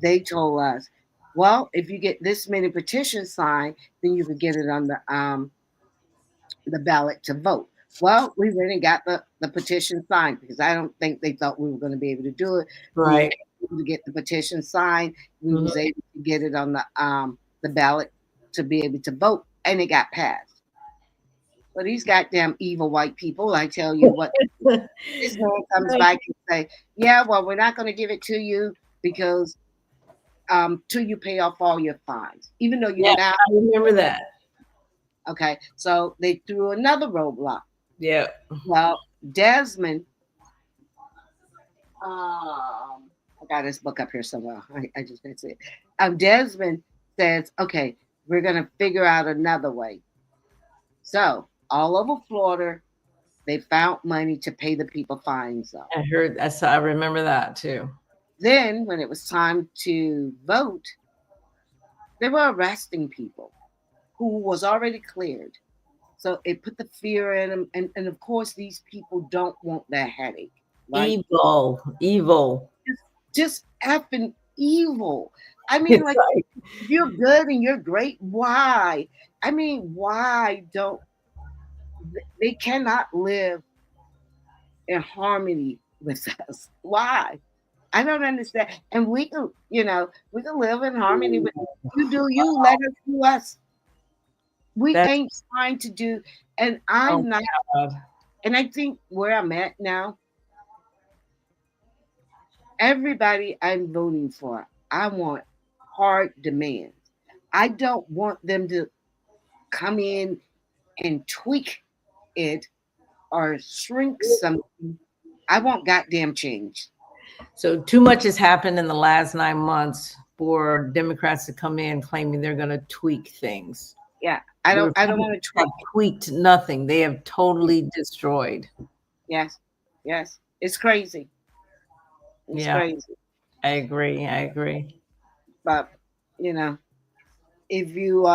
they told us, well, if you get this many petitions signed, then you could get it on the ballot to vote. Well, we went and got the petition signed because I don't think they thought we were going to be able to do it. We were Right. able to get the petition signed. We Mhm. was able to get it on the ballot to be able to vote, and it got passed. Well, these goddamn evil white people, I tell you what, this man comes back and say, yeah, well, we're not going to give it to you because till you pay off all your fines, even though Yeah, you're not. I remember that. Okay, so they threw another roadblock. Yeah. Well, Desmond, I got this book up here somewhere. I just that's it. Desmond says, okay, we're going to figure out another way. So all over Florida, they found money to pay the people fines up. I remember that too. Then, when it was time to vote, they were arresting people who was already cleared. So it put the fear in them. And of course, these people don't want that headache, right? Evil. Just effing evil. I mean, like, Right. if you're good and you're great, why? I mean, why don't they cannot live in harmony with us? Why? I don't understand. And we can live in harmony with you. Do you, let us do us. We That's ain't trying to do, and oh I'm not, my God. and I think where I'm at now, everybody I'm voting for, I want hard demands. I don't want them to come in and tweak it or shrink something. I want goddamn change. So too much has happened in the last 9 months for Democrats to come in claiming they're going to tweak things. Yeah, The I don't want Republicans to have tweak. tweaked nothing. They have totally destroyed. Yes, yes, it's crazy. It's Yeah, crazy. I agree. I agree. But you know, if you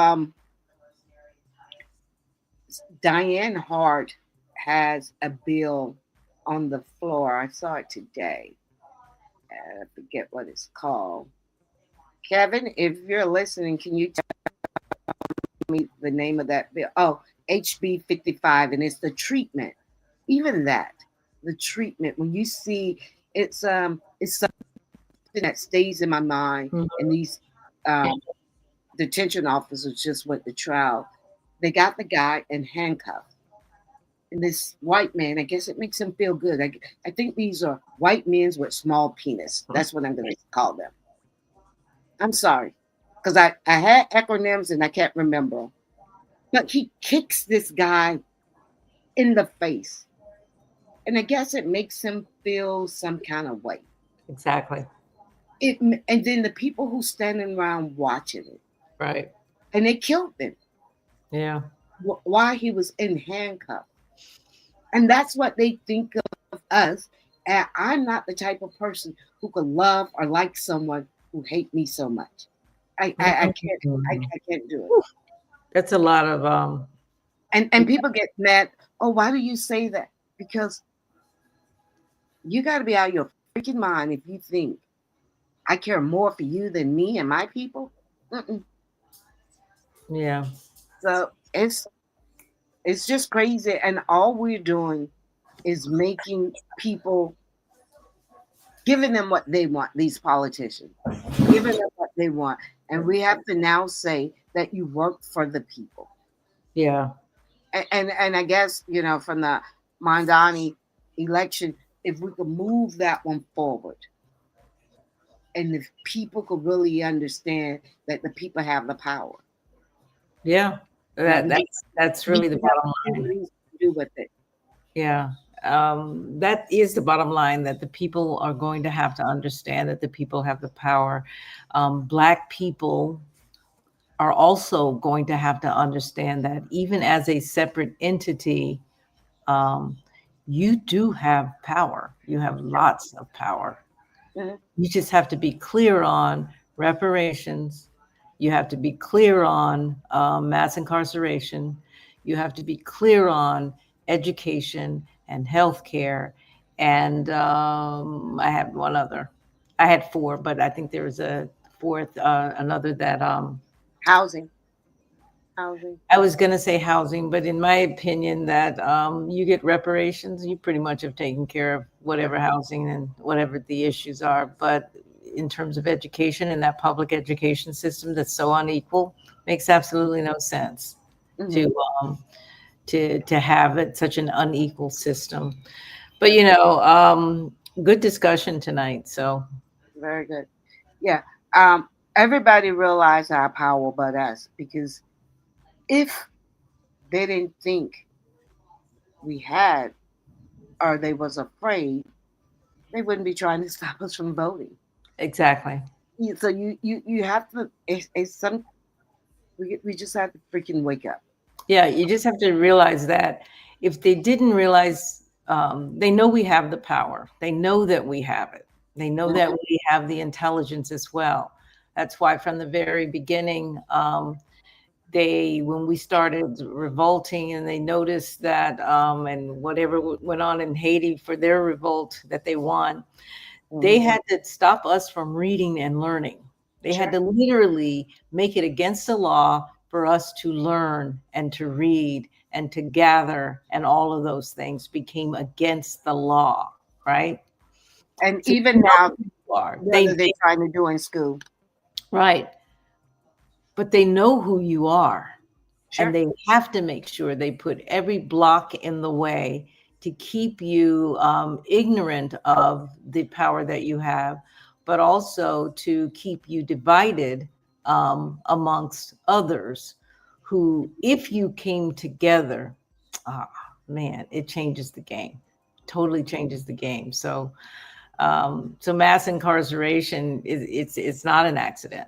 Diane Hart has a bill on the floor. I saw it today. I forget what it's called. Kevin, if you're listening, can you tell me the name of that bill? Oh, HB 55, and it's the treatment. Even that, the treatment. When you see, it's something that stays in my mind. Mhm. And these um, detention officers just went to trial. They got the guy in handcuffs. And this white man, I guess it makes him feel good. I think these are white men with small penis. That's what I'm going to call them. I'm sorry, because I had acronyms and I can't remember. But he kicks this guy in the face. And I guess it makes him feel some kind of way. Exactly. And then the people who standing around watching it, Right. and they killed him Yeah. while he was in handcuffs. And that's what they think of us. And I'm not the type of person who could love or like someone who hate me so much. I can't Mhm. I can't do it. That's a lot of And people get mad. Oh, why do you say that? Because you got to be out of your freaking mind if you think I care more for you than me and my people. Mm-mm. yeah. So it's just crazy, and all we're doing is making people, giving them what they want. These politicians giving them what they want, and we have to now say that you work for the people. Yeah. And I guess from the Mandani election, if we could move that one forward, and if people could really understand that the people have the power, Yeah. that That that's we really the can have bottom line. things to do with it. Yeah. That is the bottom line, that the people are going to have to understand that the people have the power. Black people are also going to have to understand that even as a separate entity, um, you do have power. You have lots of power. Mhm. You just have to be clear on reparations. You have to be clear on mass incarceration. You have to be clear on education and healthcare. And I had one other. I had four, but I think there was a fourth, another that Housing, housing. I was going to say housing, but in my opinion, that you get reparations, you pretty much have taken care of whatever housing and whatever the issues are. But in terms of education and that public education system that's so unequal, makes absolutely no sense Hmm. to um, to have it such an unequal system. But good discussion tonight. So Very good. Yeah. Everybody realized our power but us, because if they didn't think we had, or they was afraid, they wouldn't be trying to stop us from voting. exactly. So you have to. It's some. We just have to freaking wake up. Yeah, you just have to realize that if they didn't realize, they know we have the power. They know that we have it. They know that Mhm. we have the intelligence as well. That's why from the very beginning, when we started revolting and they noticed that, and whatever went on in Haiti for their revolt that they won, they Mhm. had to stop us from reading and learning. They had Sure. to literally make it against the law for us to learn and to read and to gather, and all of those things became against the law, right? And So they even know now, who you are. what are they trying to do in school? Right, but they know who you are. And they have to make sure they put every block in the way to keep you ignorant of the power that you have, but also to keep you divided amongst others who, if you came together, man, it changes the game, totally changes the game. So, so mass incarceration it's not an accident.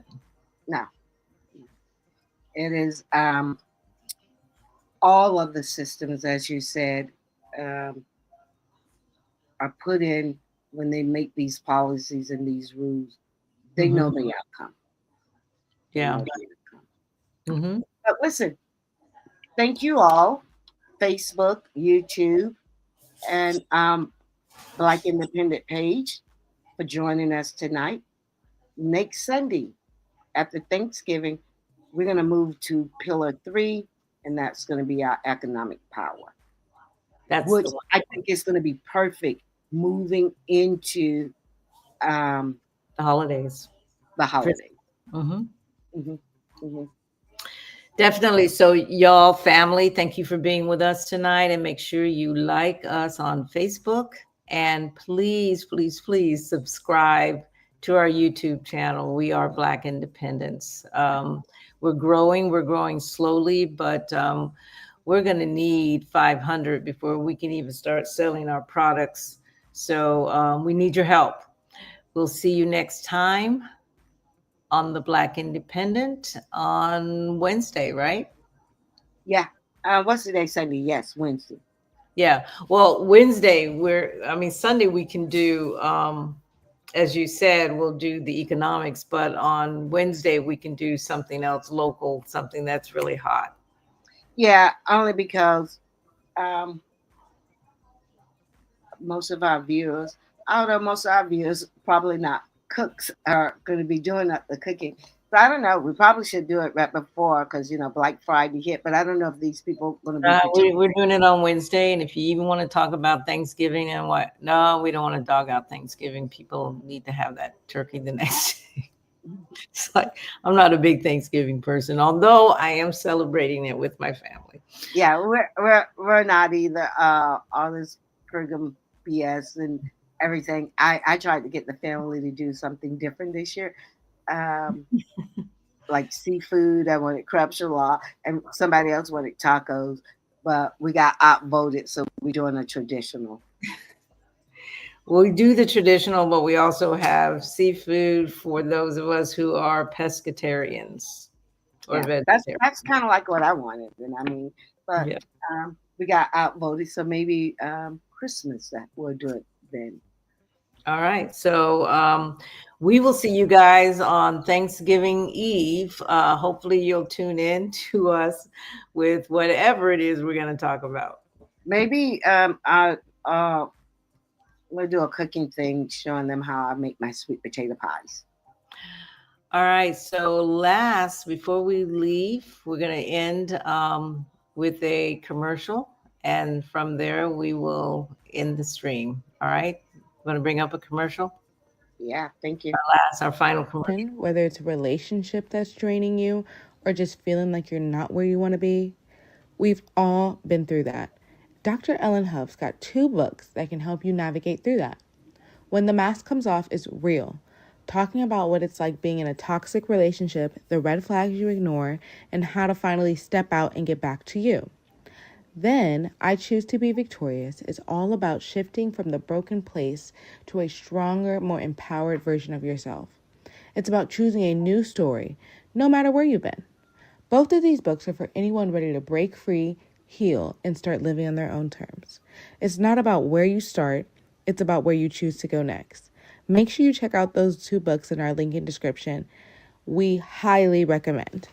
No, it is all of the systems, as you said, um, are put in when they make these policies and these rules. They know the outcome. They Yeah. know the outcome. But listen, thank you all, Facebook, YouTube, and Black Independent page for joining us tonight. Next Sunday, after Thanksgiving, we're going to move to Pillar 3, and that's going to be our economic power. That's Which I think is going to be perfect moving into the holidays. the holidays. Mm-hmm. Mm-hmm. Mm-hmm. Definitely. So, y'all, family, thank you for being with us tonight. And make sure you like us on Facebook. And please, please, please subscribe to our YouTube channel. We are Black Independents. We're growing slowly, but we're going to need 500 before we can even start selling our products. So we need your help. We'll see you next time on the Black Independent on Wednesday, right? Yeah. What's today? Sunday? Yes, Wednesday. Yeah. Well, Wednesday, Sunday we can do, as you said, we'll do the economics, but on Wednesday we can do something else local, something that's really hot. Yeah, only because most of our viewers, although most of our viewers probably not cooks, are going to be doing the cooking. So I don't know. We probably should do it right before because Black Friday hit. But I don't know if these people are going to be. We're doing it on Wednesday, and if you even want to talk about Thanksgiving and what, no, we don't want to dog out Thanksgiving. People need to have that turkey the next day. It's like I'm not a big Thanksgiving person, although I am celebrating it with my family. Yeah, we're not either. All this program BS and everything. I tried to get the family to do something different this year. Like seafood. I wanted crab shalala, and somebody else wanted tacos, but we got outvoted, so we're doing a traditional. We do the traditional, but we also have seafood for those of us who are pescatarians or vegetarians. That's kind of like what I wanted, and but Yeah. We got outvoted, so maybe Christmas that we'll do it then. All right. So we will see you guys on Thanksgiving Eve. Hopefully you'll tune in to us with whatever it is we're going to talk about. Maybe we'll do a cooking thing showing them how I make my sweet potato pies. All right. So before we leave, we're going to end with a commercial. And from there, we will end the stream. All right. Want to bring up a commercial? Yeah, thank you. Our final commercial. Whether it's a relationship that's draining you or just feeling like you're not where you want to be, we've all been through that. Dr. Ellen Huff's got 2 books that can help you navigate through that. When the Mask Comes Off is real, talking about what it's like being in a toxic relationship, the red flags you ignore, and how to finally step out and get back to you. Then, I Choose to Be Victorious is all about shifting from the broken place to a stronger, more empowered version of yourself. It's about choosing a new story, no matter where you've been. Both of these books are for anyone ready to break free, heal, and start living on their own terms. It's not about where you start, it's about where you choose to go next. Make sure you check out those 2 books in our link in description. We highly recommend.